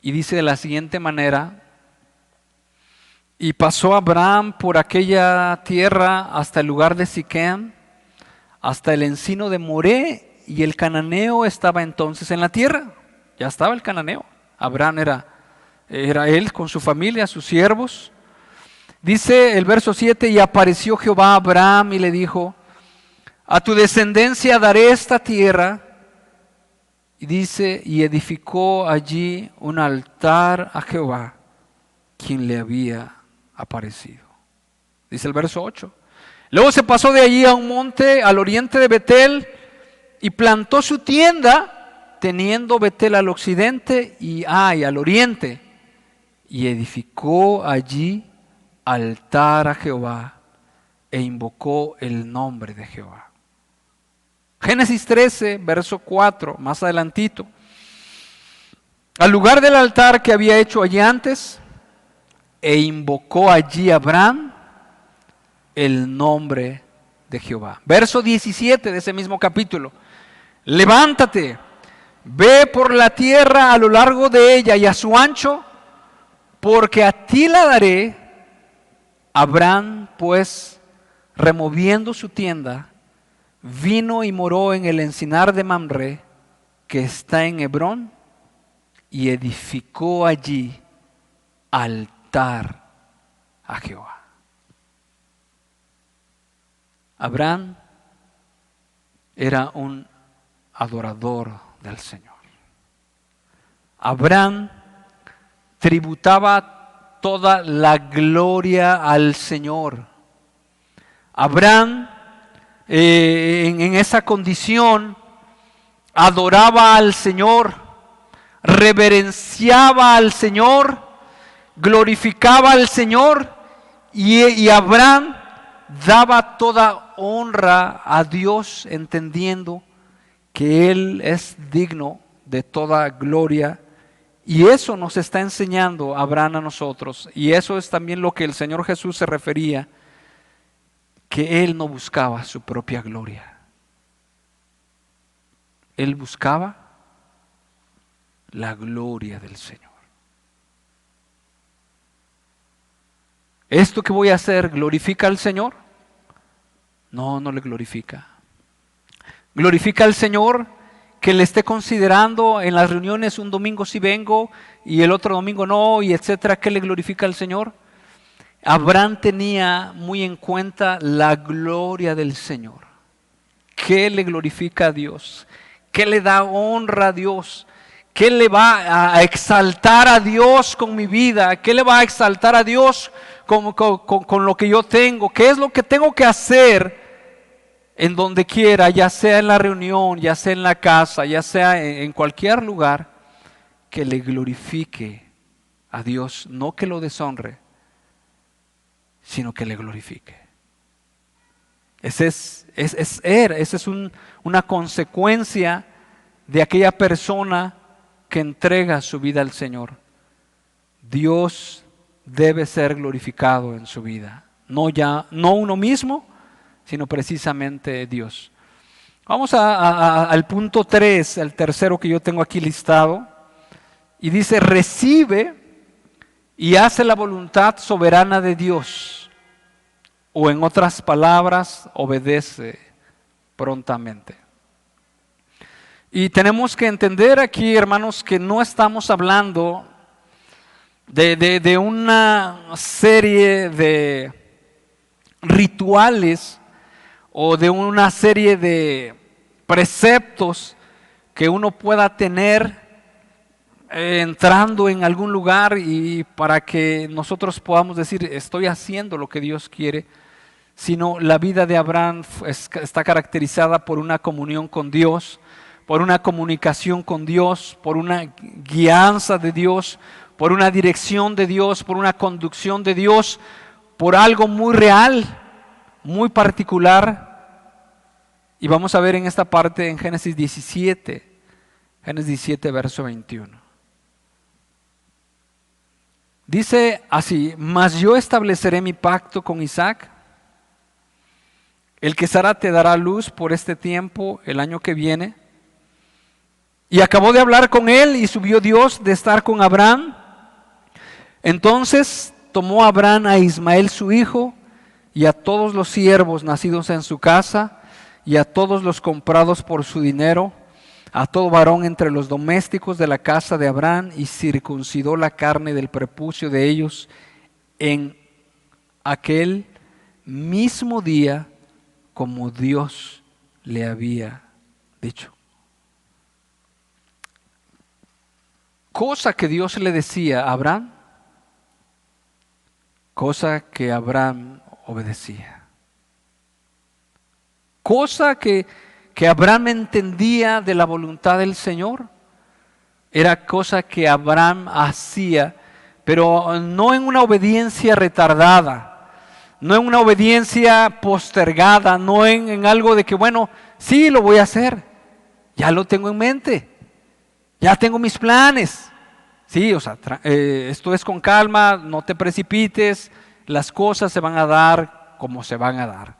A: y dice de la siguiente manera: y pasó Abraham por aquella tierra hasta el lugar de Siquem, hasta el encino de Moré, y el cananeo estaba entonces en la tierra. Ya estaba el cananeo. Abraham era él con su familia, sus siervos. Dice el verso 7: y apareció Jehová a Abraham y le dijo: a tu descendencia daré esta tierra. Y dice, y edificó allí un altar a Jehová, quien le había aparecido. Dice el verso 8. Luego se pasó de allí a un monte al oriente de Betel y plantó su tienda, teniendo Betel al occidente y Ai al oriente. Y edificó allí altar a Jehová e invocó el nombre de Jehová. Génesis 13, verso 4, más adelantito. Al lugar del altar que había hecho allí antes, e invocó allí Abraham el nombre de Jehová. Verso 17 de ese mismo capítulo. Levántate, ve por la tierra a lo largo de ella y a su ancho, porque a ti la daré. Abraham pues removiendo su tienda, vino y moró en el encinar de Mamre, que está en Hebrón, y edificó allí altar a Jehová. Abraham era un adorador del Señor. Abraham tributaba toda la gloria al Señor. Abraham en esa condición adoraba al Señor, reverenciaba al Señor, glorificaba al Señor, y Abraham daba toda honra a Dios, entendiendo que Él es digno de toda gloria. Y eso nos está enseñando Abraham a nosotros, y eso es también lo que el Señor Jesús se refería, que Él no buscaba su propia gloria. Él buscaba la gloria del Señor. ¿Esto que voy a hacer glorifica al Señor? No, no le glorifica. ¿Glorifica al Señor que le esté considerando en las reuniones un domingo sí vengo y el otro domingo no, y etcétera? ¿Qué le glorifica al Señor? Abraham tenía muy en cuenta la gloria del Señor. ¿Qué le glorifica a Dios? ¿Qué le da honra a Dios? ¿Qué le va a exaltar a Dios con mi vida? ¿Qué le va a exaltar a Dios con lo que yo tengo? ¿Qué es lo que tengo que hacer en donde quiera, ya sea en la reunión, ya sea en la casa, ya sea en cualquier lugar, que le glorifique a Dios? No que lo deshonre, sino que le glorifique. Esa es una consecuencia de aquella persona que entrega su vida al Señor. Dios debe ser glorificado en su vida, no uno mismo, sino precisamente Dios. Vamos al punto 3, el tercero que yo tengo aquí listado, y dice: recibe y hace la voluntad soberana de Dios, o en otras palabras, obedece prontamente. Y tenemos que entender aquí, hermanos, que no estamos hablando de una serie de rituales o de una serie de preceptos que uno pueda tener entrando en algún lugar y para que nosotros podamos decir estoy haciendo lo que Dios quiere, sino la vida de Abraham está caracterizada por una comunión con Dios, por una comunicación con Dios, por una guianza de Dios, por una dirección de Dios, por una conducción de Dios, por algo muy real, muy particular. Y vamos a ver en esta parte en Génesis 17, verso 21. Dice así: mas yo estableceré mi pacto con Isaac, el que Sara te dará luz por este tiempo, el año que viene. Y acabó de hablar con él y subió Dios de estar con Abraham. Entonces tomó Abraham a Ismael su hijo y a todos los siervos nacidos en su casa y a todos los comprados por su dinero, a todo varón entre los domésticos de la casa de Abraham, y circuncidó la carne del prepucio de ellos en aquel mismo día, como Dios le había dicho. Cosa que Dios le decía a Abraham, cosa que Abraham obedecía. Cosa que Abraham entendía de la voluntad del Señor, era cosa que Abraham hacía, pero no en una obediencia retardada, no en una obediencia postergada, no en algo de que bueno, sí lo voy a hacer, ya lo tengo en mente, ya tengo mis planes. Sí, o sea, esto es con calma, no te precipites, las cosas se van a dar como se van a dar.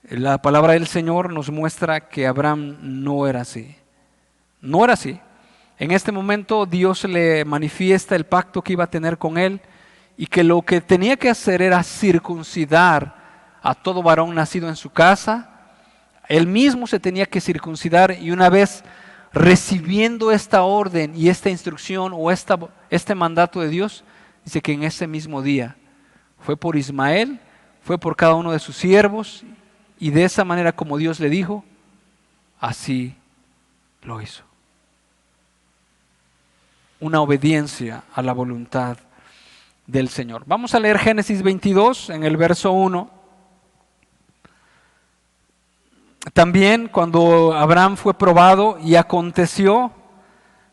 A: La palabra del Señor nos muestra que Abraham no era así. No era así. En este momento Dios le manifiesta el pacto que iba a tener con él y que lo que tenía que hacer era circuncidar a todo varón nacido en su casa. Él mismo se tenía que circuncidar, y una vez recibiendo esta orden y esta instrucción o este mandato de Dios, dice que en ese mismo día fue por Ismael, fue por cada uno de sus siervos, y de esa manera como Dios le dijo, así lo hizo. Una obediencia a la voluntad del Señor. Vamos a leer Génesis 22 en el verso 1. También cuando Abraham fue probado, y aconteció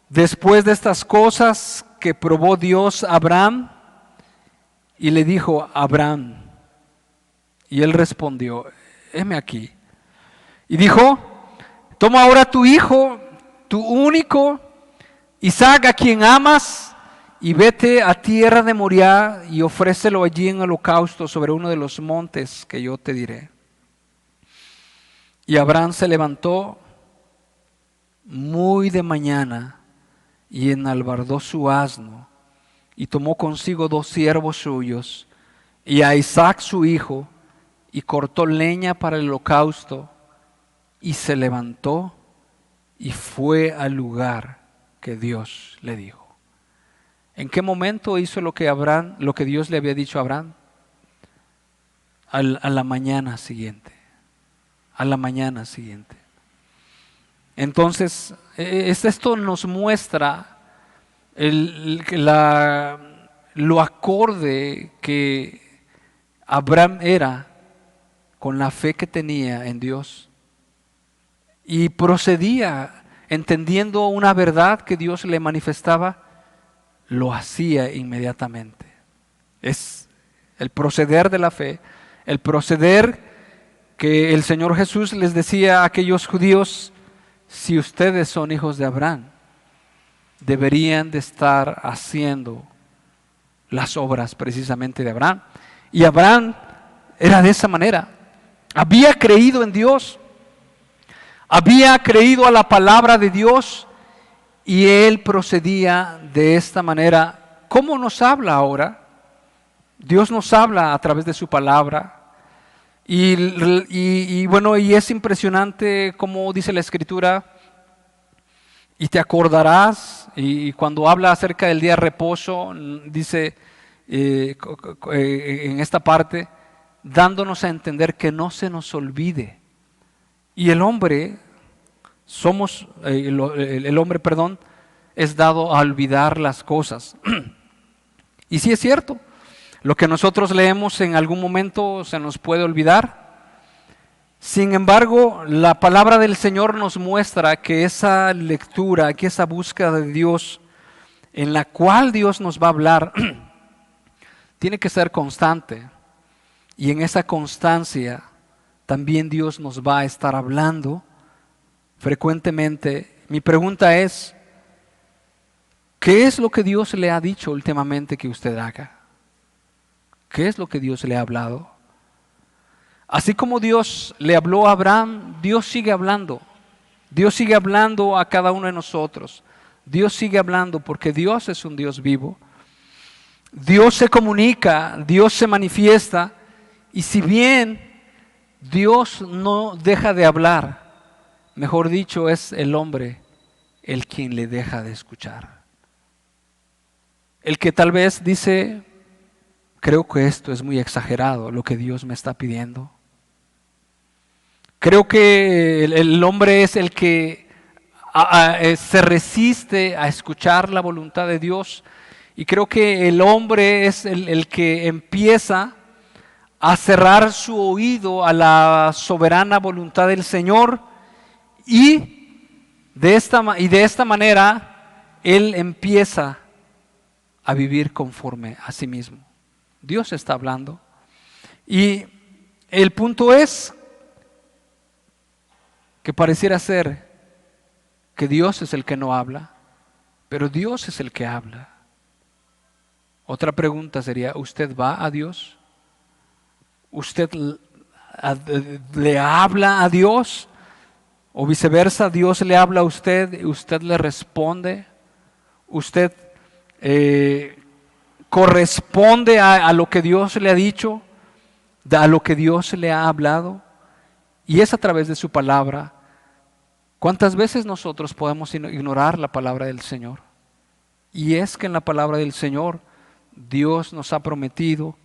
A: después de estas cosas que probó Dios a Abraham y le dijo: Abraham. Y él respondió: heme aquí. Y dijo: toma ahora tu hijo, tu único, Isaac, a quien amas, y vete a tierra de Moriah y ofrécelo allí en holocausto sobre uno de los montes que yo te diré. Y Abraham se levantó muy de mañana y enalbardó su asno, y tomó consigo 2 siervos suyos y a Isaac su hijo, y cortó leña para el holocausto, y se levantó y fue al lugar que Dios le dijo. ¿En qué momento hizo lo que Dios le había dicho a Abraham? A la mañana siguiente. A la mañana siguiente. Entonces, esto nos muestra lo acorde que Abraham era con la fe que tenía en Dios, y procedía entendiendo una verdad que Dios le manifestaba, lo hacía inmediatamente. Es el proceder de la fe, el proceder que el Señor Jesús les decía a aquellos judíos: si ustedes son hijos de Abraham, deberían de estar haciendo las obras precisamente de Abraham. Y Abraham era de esa manera. Había creído en Dios, había creído a la palabra de Dios, y él procedía de esta manera. ¿Cómo nos habla ahora? Dios nos habla a través de su palabra. Y bueno, y es impresionante como dice la Escritura: y te acordarás. Y cuando habla acerca del día de reposo, dice en esta parte, dándonos a entender que no se nos olvide. Y el hombre, es dado a olvidar las cosas. Y sí es cierto, lo que nosotros leemos en algún momento se nos puede olvidar. Sin embargo, la palabra del Señor nos muestra que esa lectura, que esa búsqueda de Dios, en la cual Dios nos va a hablar, tiene que ser constante. Y en esa constancia también Dios nos va a estar hablando frecuentemente. Mi pregunta es: ¿qué es lo que Dios le ha dicho últimamente que usted haga? ¿Qué es lo que Dios le ha hablado? Así como Dios le habló a Abraham, Dios sigue hablando. Dios sigue hablando a cada uno de nosotros. Dios sigue hablando porque Dios es un Dios vivo. Dios se comunica, Dios se manifiesta, y si bien Dios no deja de hablar, mejor dicho, es el hombre el quien le deja de escuchar. El que tal vez dice: creo que esto es muy exagerado, lo que Dios me está pidiendo. Creo que el hombre es el que se resiste a escuchar la voluntad de Dios, y creo que el hombre es el que empieza a cerrar su oído a la soberana voluntad del Señor, y de esta manera él empieza a vivir conforme a sí mismo. Dios está hablando, y el punto es que pareciera ser que Dios es el que no habla, pero Dios es el que habla. Otra pregunta sería: ¿usted va a Dios? ¿Usted le habla a Dios? ¿O viceversa, Dios le habla a usted y usted le responde? ¿Usted corresponde a lo que Dios le ha dicho? a lo que Dios le ha hablado, y es a través de su palabra. ¿Cuántas veces nosotros podemos ignorar la palabra del Señor? Y es que en la palabra del Señor Dios nos ha prometido,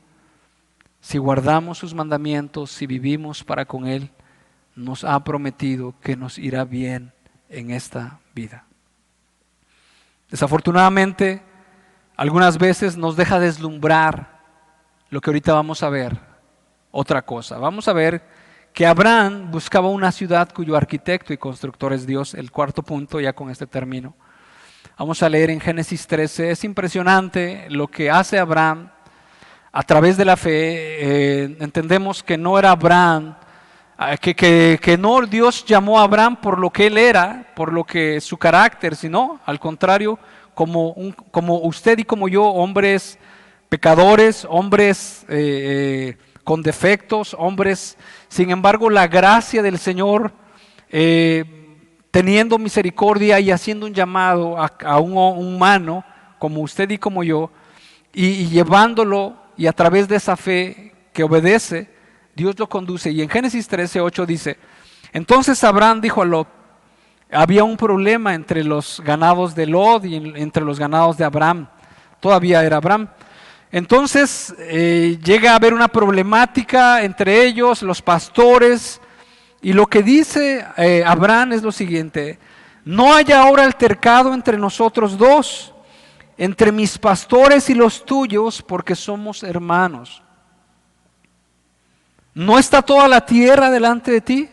A: si guardamos sus mandamientos, si vivimos para con Él, nos ha prometido que nos irá bien en esta vida. Desafortunadamente, algunas veces nos deja deslumbrar lo que ahorita vamos a ver, otra cosa. Vamos a ver que Abraham buscaba una ciudad cuyo arquitecto y constructor es Dios. El cuarto punto, ya con este termino. Vamos a leer en Génesis 13. Es impresionante lo que hace Abraham a través de la fe. Entendemos que no era Abraham, que no Dios llamó a Abraham por lo que él era, por lo que su carácter, sino al contrario, como usted y como yo, hombres pecadores, hombres con defectos, hombres, sin embargo, la gracia del Señor, teniendo misericordia y haciendo un llamado a un humano como usted y como yo, y llevándolo, y a través de esa fe que obedece, Dios lo conduce. Y en Génesis 13:8 dice: entonces Abraham dijo a Lot, había un problema entre los ganados de Lot y entre los ganados de Abraham, todavía era Abraham. Entonces llega a haber una problemática entre ellos, los pastores, y lo que dice Abraham es lo siguiente: no haya ahora altercado entre nosotros dos, entre mis pastores y los tuyos, porque somos hermanos. ¿No está toda la tierra delante de ti?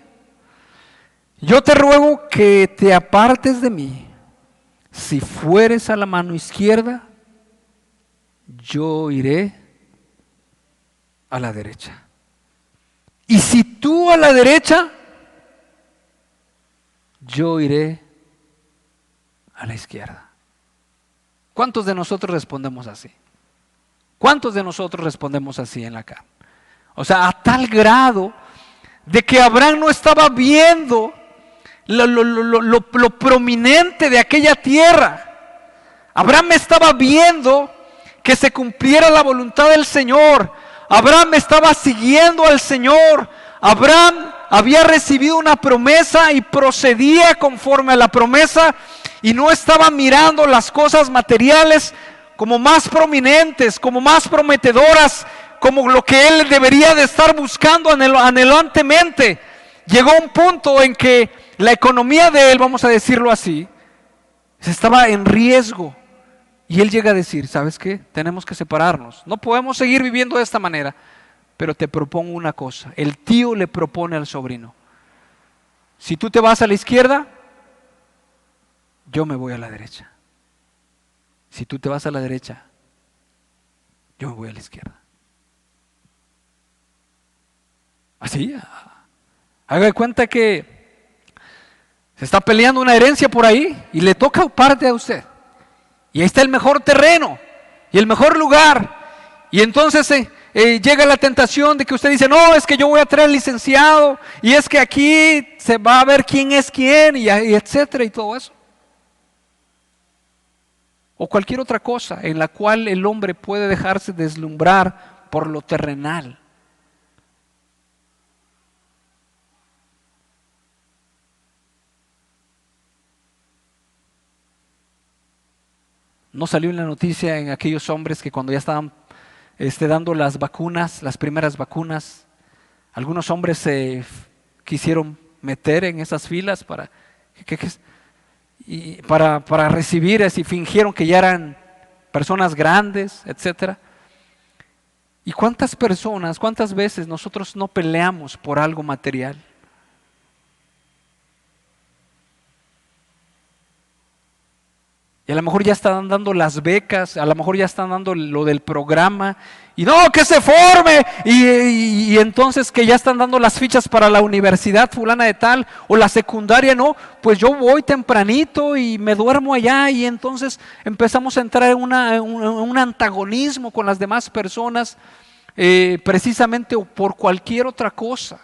A: Yo te ruego que te apartes de mí. Si fueres a la mano izquierda, yo iré a la derecha. Y si tú a la derecha, yo iré a la izquierda. ¿Cuántos de nosotros respondemos así? ¿Cuántos de nosotros respondemos así en la carne? O sea, a tal grado de que Abraham no estaba viendo lo prominente de aquella tierra. Abraham estaba viendo que se cumpliera la voluntad del Señor. Abraham estaba siguiendo al Señor. Abraham había recibido una promesa y procedía conforme a la promesa, y no estaba mirando las cosas materiales como más prominentes, como más prometedoras, como lo que él debería de estar buscando anhelantemente. Llegó un punto en que la economía de él, vamos a decirlo así, estaba en riesgo. Y él llega a decir: ¿sabes qué? Tenemos que separarnos. No podemos seguir viviendo de esta manera. Pero te propongo una cosa. El tío le propone al sobrino: si tú te vas a la izquierda, yo me voy a la derecha. Si tú te vas a la derecha, yo me voy a la izquierda. Así. Haga de cuenta que se está peleando una herencia por ahí y le toca parte a usted. Y ahí está el mejor terreno y el mejor lugar. Y entonces llega la tentación de que usted dice: no, es que yo voy a traer al licenciado, y es que aquí se va a ver quién es quién, y etcétera, y todo eso. O cualquier otra cosa en la cual el hombre puede dejarse deslumbrar por lo terrenal. No salió en la noticia en aquellos hombres que cuando ya estaban dando las vacunas, las primeras vacunas, algunos hombres se quisieron meter en esas filas para recibir, y fingieron que ya eran personas grandes, etcétera. ¿Y cuántas personas, cuántas veces nosotros no peleamos por algo material? Y a lo mejor ya están dando las becas, a lo mejor ya están dando lo del programa, y no, que se forme, y entonces que ya están dando las fichas para la universidad fulana de tal, o la secundaria. No, pues yo voy tempranito y me duermo allá, y entonces empezamos a entrar en un antagonismo con las demás personas, precisamente por cualquier otra cosa.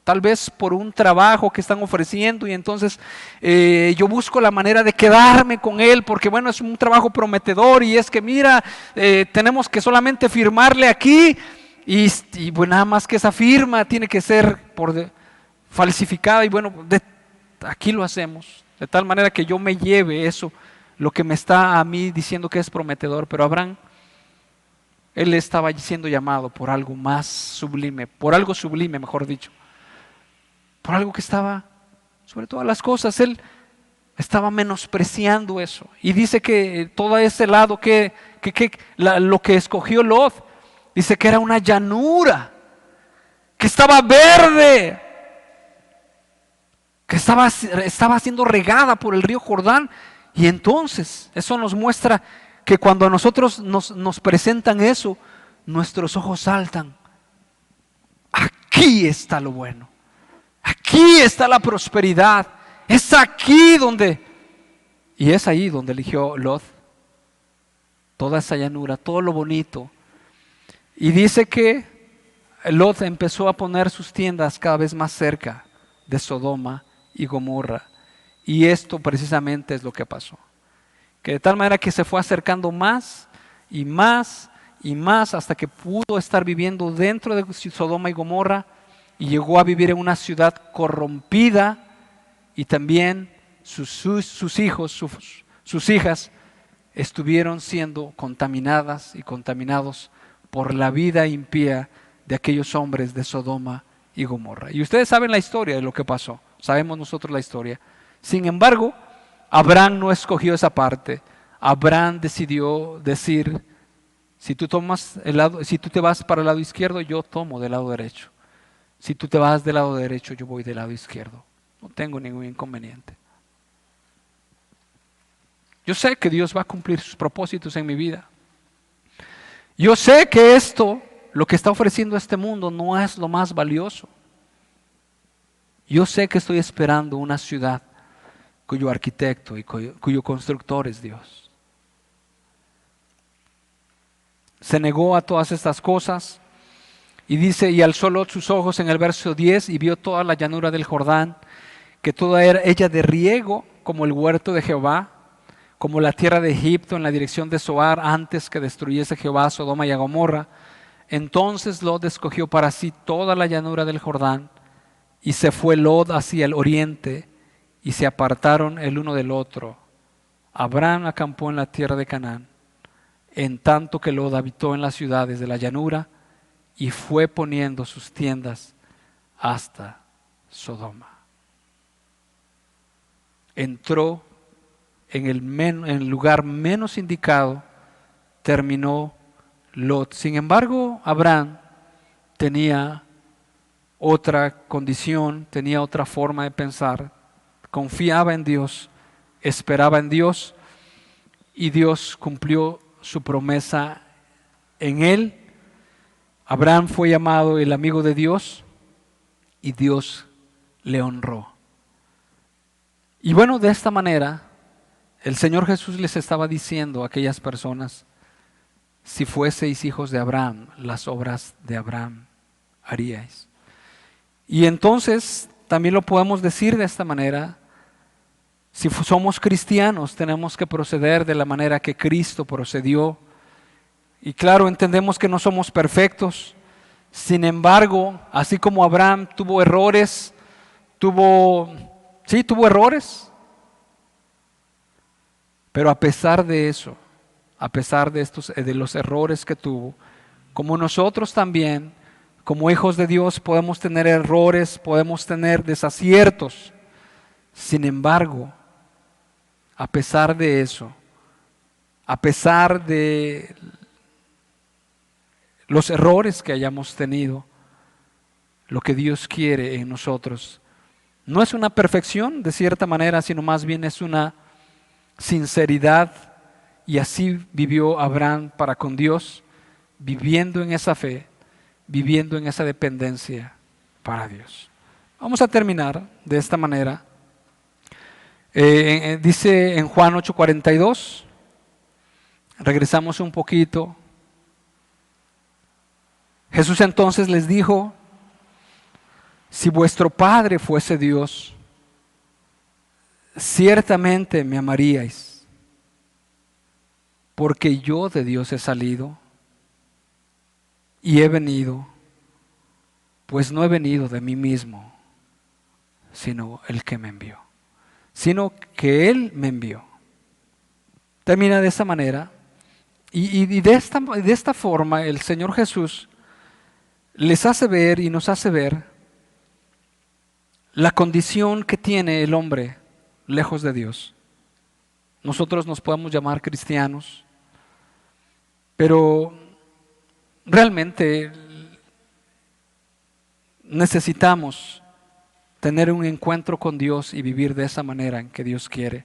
A: Tal vez por un trabajo que están ofreciendo, y entonces yo busco la manera de quedarme con él porque bueno, es un trabajo prometedor, y es que mira, tenemos que solamente firmarle aquí y bueno, nada más que esa firma tiene que ser falsificada y bueno, aquí lo hacemos, de tal manera que yo me lleve eso, lo que me está a mí diciendo que es prometedor. Pero Abraham, él estaba siendo llamado por algo más sublime, por algo sublime, mejor dicho, por algo que estaba sobre todas las cosas. Él estaba menospreciando eso. Y dice que todo ese lado lo que escogió Lot, dice que era una llanura, que estaba verde, que estaba siendo regada por el río Jordán. Y entonces eso nos muestra que cuando a nosotros nos presentan eso, nuestros ojos saltan. Aquí está lo bueno, aquí está la prosperidad, es aquí donde, y es ahí donde eligió Lot, toda esa llanura, todo lo bonito. Y dice que Lot empezó a poner sus tiendas cada vez más cerca de Sodoma y Gomorra. Y esto precisamente es lo que pasó. Que de tal manera que se fue acercando más y más y más hasta que pudo estar viviendo dentro de Sodoma y Gomorra y llegó a vivir en una ciudad corrompida, y también sus hijos, sus hijas estuvieron siendo contaminadas y contaminados por la vida impía de aquellos hombres de Sodoma y Gomorra. Y ustedes saben la historia de lo que pasó, sabemos nosotros la historia. Sin embargo, Abraham no escogió esa parte. Abraham decidió decir: si tú te vas para el lado izquierdo, yo tomo del lado derecho. Si tú te vas del lado derecho, yo voy del lado izquierdo. No tengo ningún inconveniente. Yo sé que Dios va a cumplir sus propósitos en mi vida. Yo sé que esto, lo que está ofreciendo este mundo, no es lo más valioso. Yo sé que estoy esperando una ciudad cuyo arquitecto y cuyo constructor es Dios. Se negó a todas estas cosas y dice: y alzó Lot sus ojos en el verso 10 y vio toda la llanura del Jordán, que toda era ella de riego, como el huerto de Jehová, como la tierra de Egipto en la dirección de Zoar, antes que destruyese Jehová a Sodoma y a Gomorra. Entonces Lot escogió para sí toda la llanura del Jordán, y se fue Lot hacia el oriente, y se apartaron el uno del otro. Abraham acampó en la tierra de Canaán, en tanto que Lot habitó en las ciudades de la llanura, y fue poniendo sus tiendas hasta Sodoma. Entró en el lugar menos indicado, terminó Lot. Sin embargo, Abraham tenía otra condición, tenía otra forma de pensar, confiaba en Dios, esperaba en Dios, y Dios cumplió su promesa en él. Abraham fue llamado el amigo de Dios y Dios le honró. Y bueno, de esta manera el Señor Jesús les estaba diciendo a aquellas personas: si fueseis hijos de Abraham, las obras de Abraham haríais. Y entonces también lo podemos decir de esta manera: si somos cristianos, tenemos que proceder de la manera que Cristo procedió. Y claro, entendemos que no somos perfectos. Sin embargo, así como Abraham tuvo errores, tuvo errores, pero a pesar de eso, a pesar de los errores que tuvo, como nosotros también, como hijos de Dios, podemos tener errores, podemos tener desaciertos. Sin embargo, a pesar de eso, a pesar de los errores que hayamos tenido, lo que Dios quiere en nosotros no es una perfección de cierta manera, sino más bien es una sinceridad. Y así vivió Abraham para con Dios, viviendo en esa fe, viviendo en esa dependencia para Dios. Vamos a terminar de esta manera. Dice en Juan 8:42, regresamos un poquito. Jesús entonces les dijo: si vuestro Padre fuese Dios, ciertamente me amaríais, porque yo de Dios he salido y he venido, pues no he venido de mí mismo, sino el que me envió, sino que Él me envió. Termina de esta manera, y de esta forma el Señor Jesús les hace ver y nos hace ver la condición que tiene el hombre lejos de Dios. Nosotros nos podemos llamar cristianos, pero realmente necesitamos tener un encuentro con Dios y vivir de esa manera en que Dios quiere.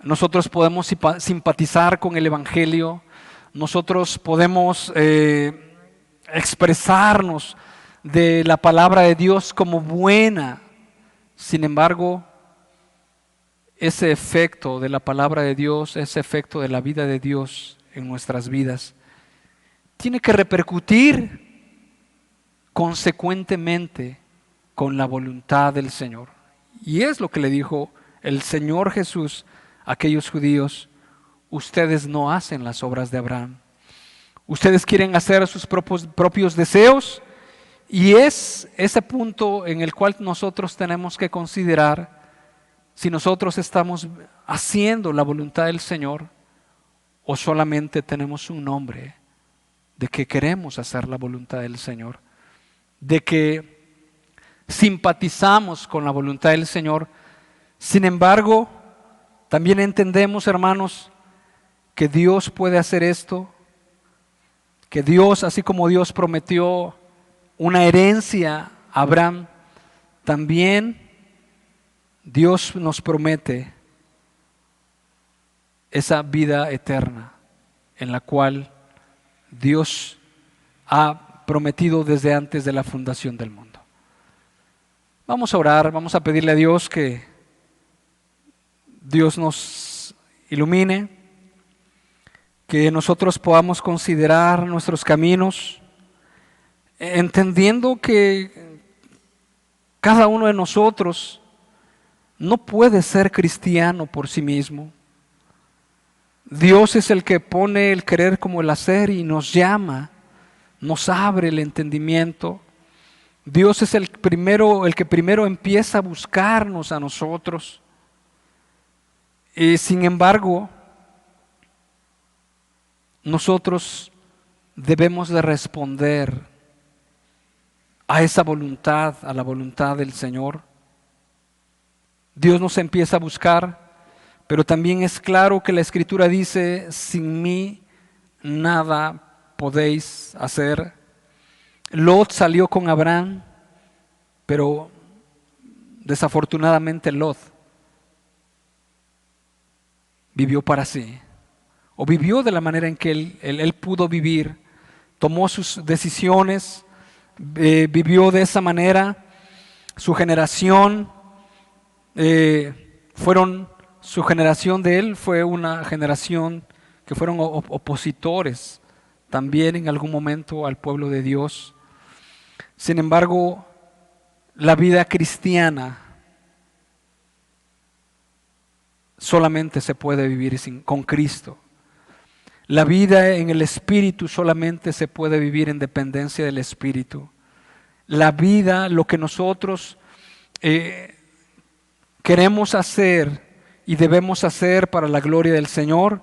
A: Nosotros podemos simpatizar con el Evangelio, nosotros podemos expresarnos de la palabra de Dios como buena. Sin embargo, ese efecto de la palabra de Dios, ese efecto de la vida de Dios en nuestras vidas, tiene que repercutir consecuentemente con la voluntad del Señor. Y es lo que le dijo el Señor Jesús a aquellos judíos: ustedes no hacen las obras de Abraham. Ustedes quieren hacer sus propios deseos, y es ese punto en el cual nosotros tenemos que considerar si nosotros estamos haciendo la voluntad del Señor o solamente tenemos un nombre de que queremos hacer la voluntad del Señor, de que simpatizamos con la voluntad del Señor. Sin embargo, también entendemos, hermanos, que Dios puede hacer esto, que Dios, así como Dios prometió una herencia a Abraham, también Dios nos promete esa vida eterna en la cual Dios ha prometido desde antes de la fundación del mundo. Vamos a orar, vamos a pedirle a Dios que Dios nos ilumine, que nosotros podamos considerar nuestros caminos, entendiendo que cada uno de nosotros no puede ser cristiano por sí mismo. Dios es el que pone el querer como el hacer y nos llama, nos abre el entendimiento. Dios es el que primero empieza a buscarnos a nosotros. Y sin embargo, nosotros debemos de responder a esa voluntad, a la voluntad del Señor. Dios nos empieza a buscar, pero también es claro que la Escritura dice: sin mí nada podéis hacer. Lot salió con Abraham, pero desafortunadamente Lot vivió para sí, o vivió de la manera en que él pudo vivir, tomó sus decisiones, vivió de esa manera. Su generación su generación de él fue una generación que fueron opositores también en algún momento al pueblo de Dios. Sin embargo, la vida cristiana solamente se puede vivir con Cristo. La vida en el Espíritu solamente se puede vivir en dependencia del Espíritu. La vida, lo que nosotros queremos hacer y debemos hacer para la gloria del Señor,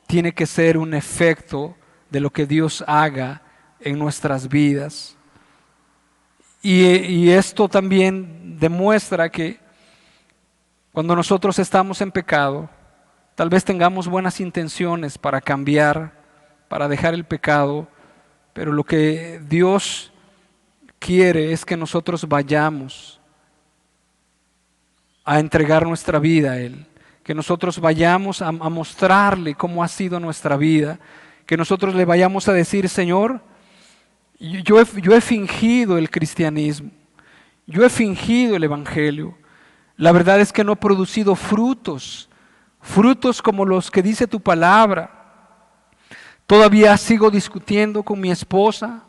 A: tiene que ser un efecto de lo que Dios haga en nuestras vidas. Y esto también demuestra que cuando nosotros estamos en pecado, tal vez tengamos buenas intenciones para cambiar, para dejar el pecado, pero lo que Dios quiere es que nosotros vayamos a entregar nuestra vida a Él, que nosotros vayamos a mostrarle cómo ha sido nuestra vida, que nosotros le vayamos a decir: Señor, yo he fingido el cristianismo, yo he fingido el evangelio, la verdad es que no he producido frutos como los que dice tu palabra. Todavía sigo discutiendo con mi esposa,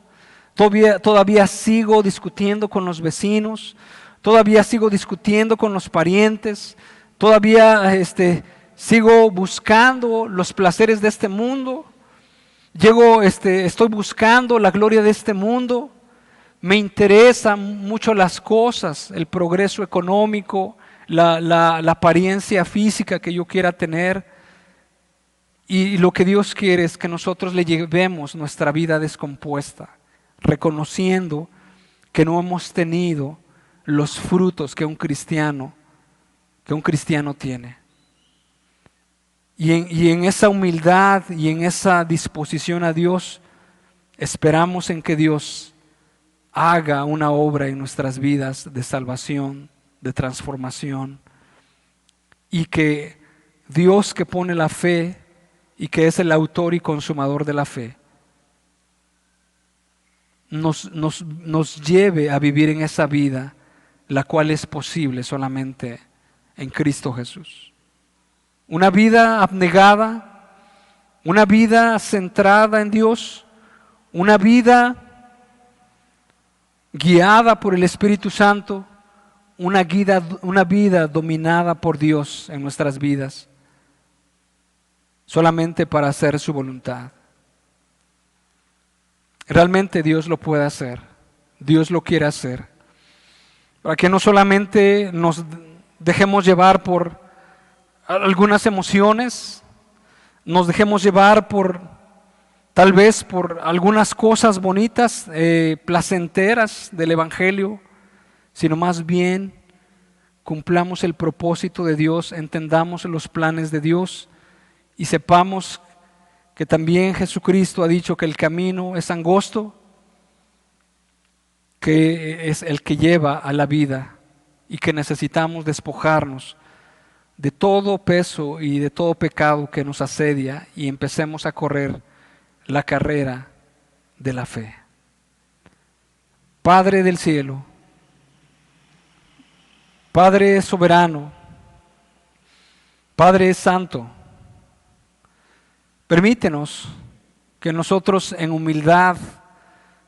A: todavía sigo discutiendo con los vecinos, todavía sigo discutiendo con los parientes, todavía sigo buscando los placeres de este mundo. Estoy buscando la gloria de este mundo, me interesan mucho las cosas, el progreso económico, la apariencia física que yo quiera tener. Y lo que Dios quiere es que nosotros le llevemos nuestra vida descompuesta, reconociendo que no hemos tenido los frutos que un cristiano tiene. Y en esa humildad y en esa disposición a Dios, esperamos en que Dios haga una obra en nuestras vidas de salvación, de transformación, y que Dios, que pone la fe y que es el autor y consumador de la fe, nos lleve a vivir en esa vida, la cual es posible solamente en Cristo Jesús. Una vida abnegada, una vida centrada en Dios, una vida guiada por el Espíritu Santo, una vida dominada por Dios en nuestras vidas, solamente para hacer su voluntad. Realmente Dios lo puede hacer, Dios lo quiere hacer, para que no solamente nos dejemos llevar por algunas emociones, nos dejemos llevar tal vez por algunas cosas bonitas, placenteras del Evangelio, sino más bien cumplamos el propósito de Dios, entendamos los planes de Dios y sepamos que también Jesucristo ha dicho que el camino es angosto, que es el que lleva a la vida y que necesitamos despojarnos de todo peso y de todo pecado que nos asedia y empecemos a correr la carrera de la fe. Padre del cielo, Padre soberano, Padre santo, permítenos que nosotros en humildad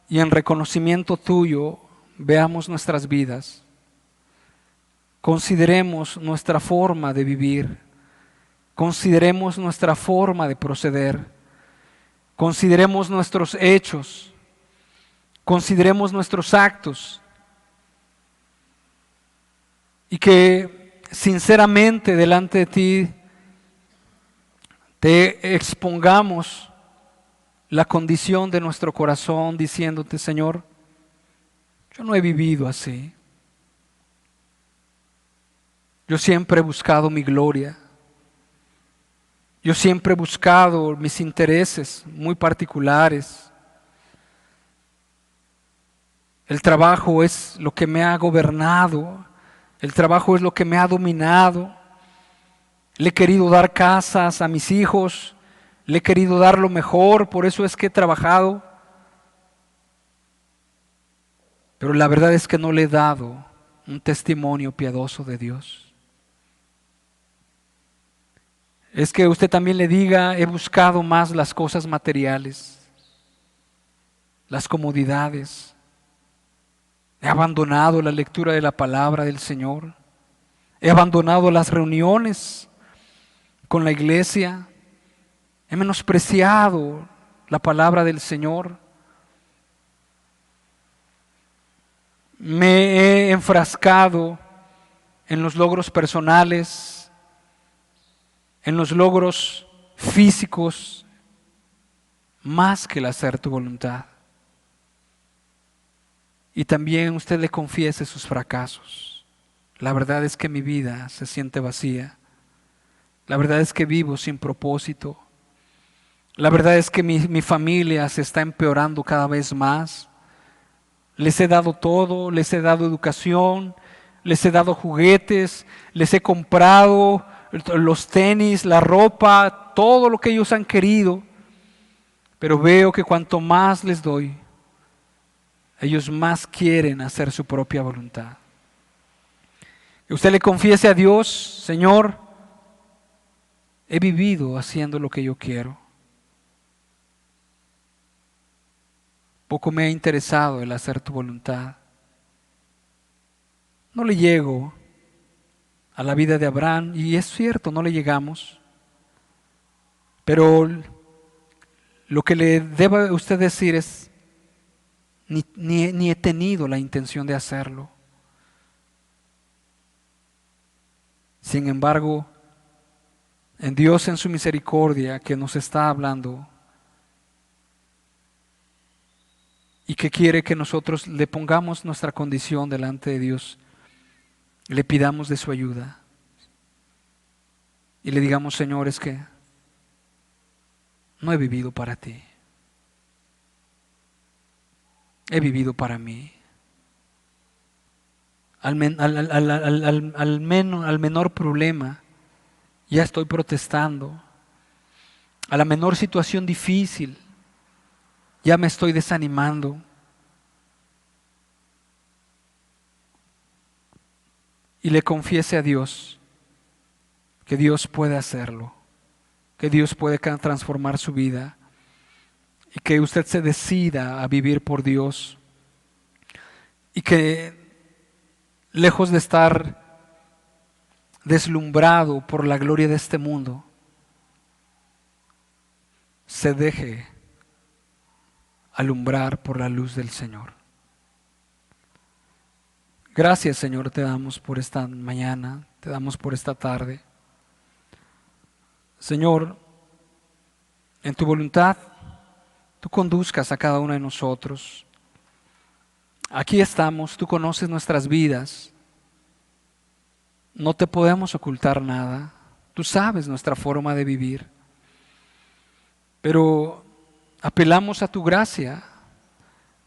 A: y en reconocimiento tuyo veamos nuestras vidas, consideremos nuestra forma de vivir, consideremos nuestra forma de proceder, consideremos nuestros hechos, consideremos nuestros actos y que sinceramente delante de ti te expongamos la condición de nuestro corazón diciéndote: Señor, yo no he vivido así. Yo siempre he buscado mi gloria. Yo siempre he buscado mis intereses muy particulares. El trabajo es lo que me ha gobernado. El trabajo es lo que me ha dominado. Le he querido dar casas a mis hijos. Le he querido dar lo mejor, por eso es que he trabajado. Pero la verdad es que no le he dado un testimonio piadoso de Dios. Es que usted también le diga: he buscado más las cosas materiales, las comodidades. He abandonado la lectura de la palabra del Señor. He abandonado las reuniones con la iglesia. He menospreciado la palabra del Señor. Me he enfrascado en los logros personales, en los logros físicos, más que el hacer tu voluntad. Y también usted le confiese sus fracasos. La verdad es que mi vida se siente vacía. La verdad es que vivo sin propósito. La verdad es que mi familia se está empeorando cada vez más. Les he dado todo, les he dado educación, les he dado juguetes, les he comprado los tenis, la ropa, todo lo que ellos han querido. Pero veo que cuanto más les doy, ellos más quieren hacer su propia voluntad. Que usted le confiese a Dios: Señor, he vivido haciendo lo que yo quiero. Poco me ha interesado el hacer tu voluntad. No le llego a la vida de Abraham, y es cierto, no le llegamos. Pero lo que le deba usted decir es, ni he tenido la intención de hacerlo. Sin embargo, en Dios, en su misericordia, que nos está hablando y que quiere que nosotros le pongamos nuestra condición delante de Dios, le pidamos de su ayuda y le digamos: Señor, es que no he vivido para ti, he vivido para mí. Al menor problema ya estoy protestando. A la menor situación difícil ya me estoy desanimando. Y le confiese a Dios que Dios puede hacerlo, que Dios puede transformar su vida y que usted se decida a vivir por Dios y que, lejos de estar deslumbrado por la gloria de este mundo, se deje alumbrar por la luz del Señor. Gracias, Señor, te damos por esta mañana, te damos por esta tarde. Señor, en tu voluntad, tú conduzcas a cada uno de nosotros. Aquí estamos, tú conoces nuestras vidas. No te podemos ocultar nada. Tú sabes nuestra forma de vivir. Pero apelamos a tu gracia,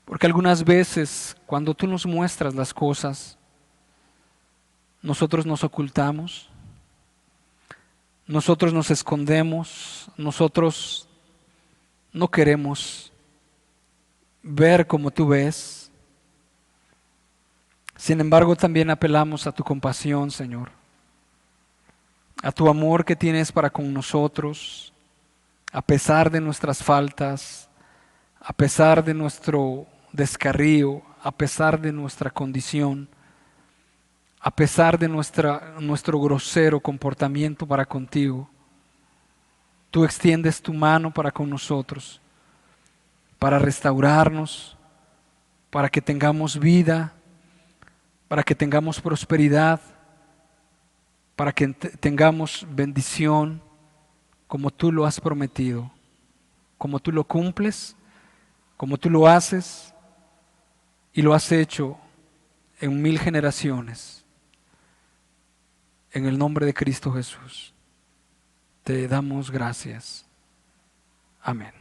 A: porque algunas veces cuando tú nos muestras las cosas, nosotros nos ocultamos, nosotros nos escondemos, nosotros no queremos ver como tú ves. Sin embargo, también apelamos a tu compasión, Señor, a tu amor que tienes para con nosotros, a pesar de nuestras faltas, a pesar de nuestro descarrío, a pesar de nuestra condición, a pesar de nuestro grosero comportamiento para contigo. Tú extiendes tu mano para con nosotros, para restaurarnos, para que tengamos vida, para que tengamos prosperidad, para que tengamos bendición, como tú lo has prometido, como tú lo cumples, como tú lo haces y lo has hecho en 1000 generaciones. En el nombre de Cristo Jesús, te damos gracias. Amén.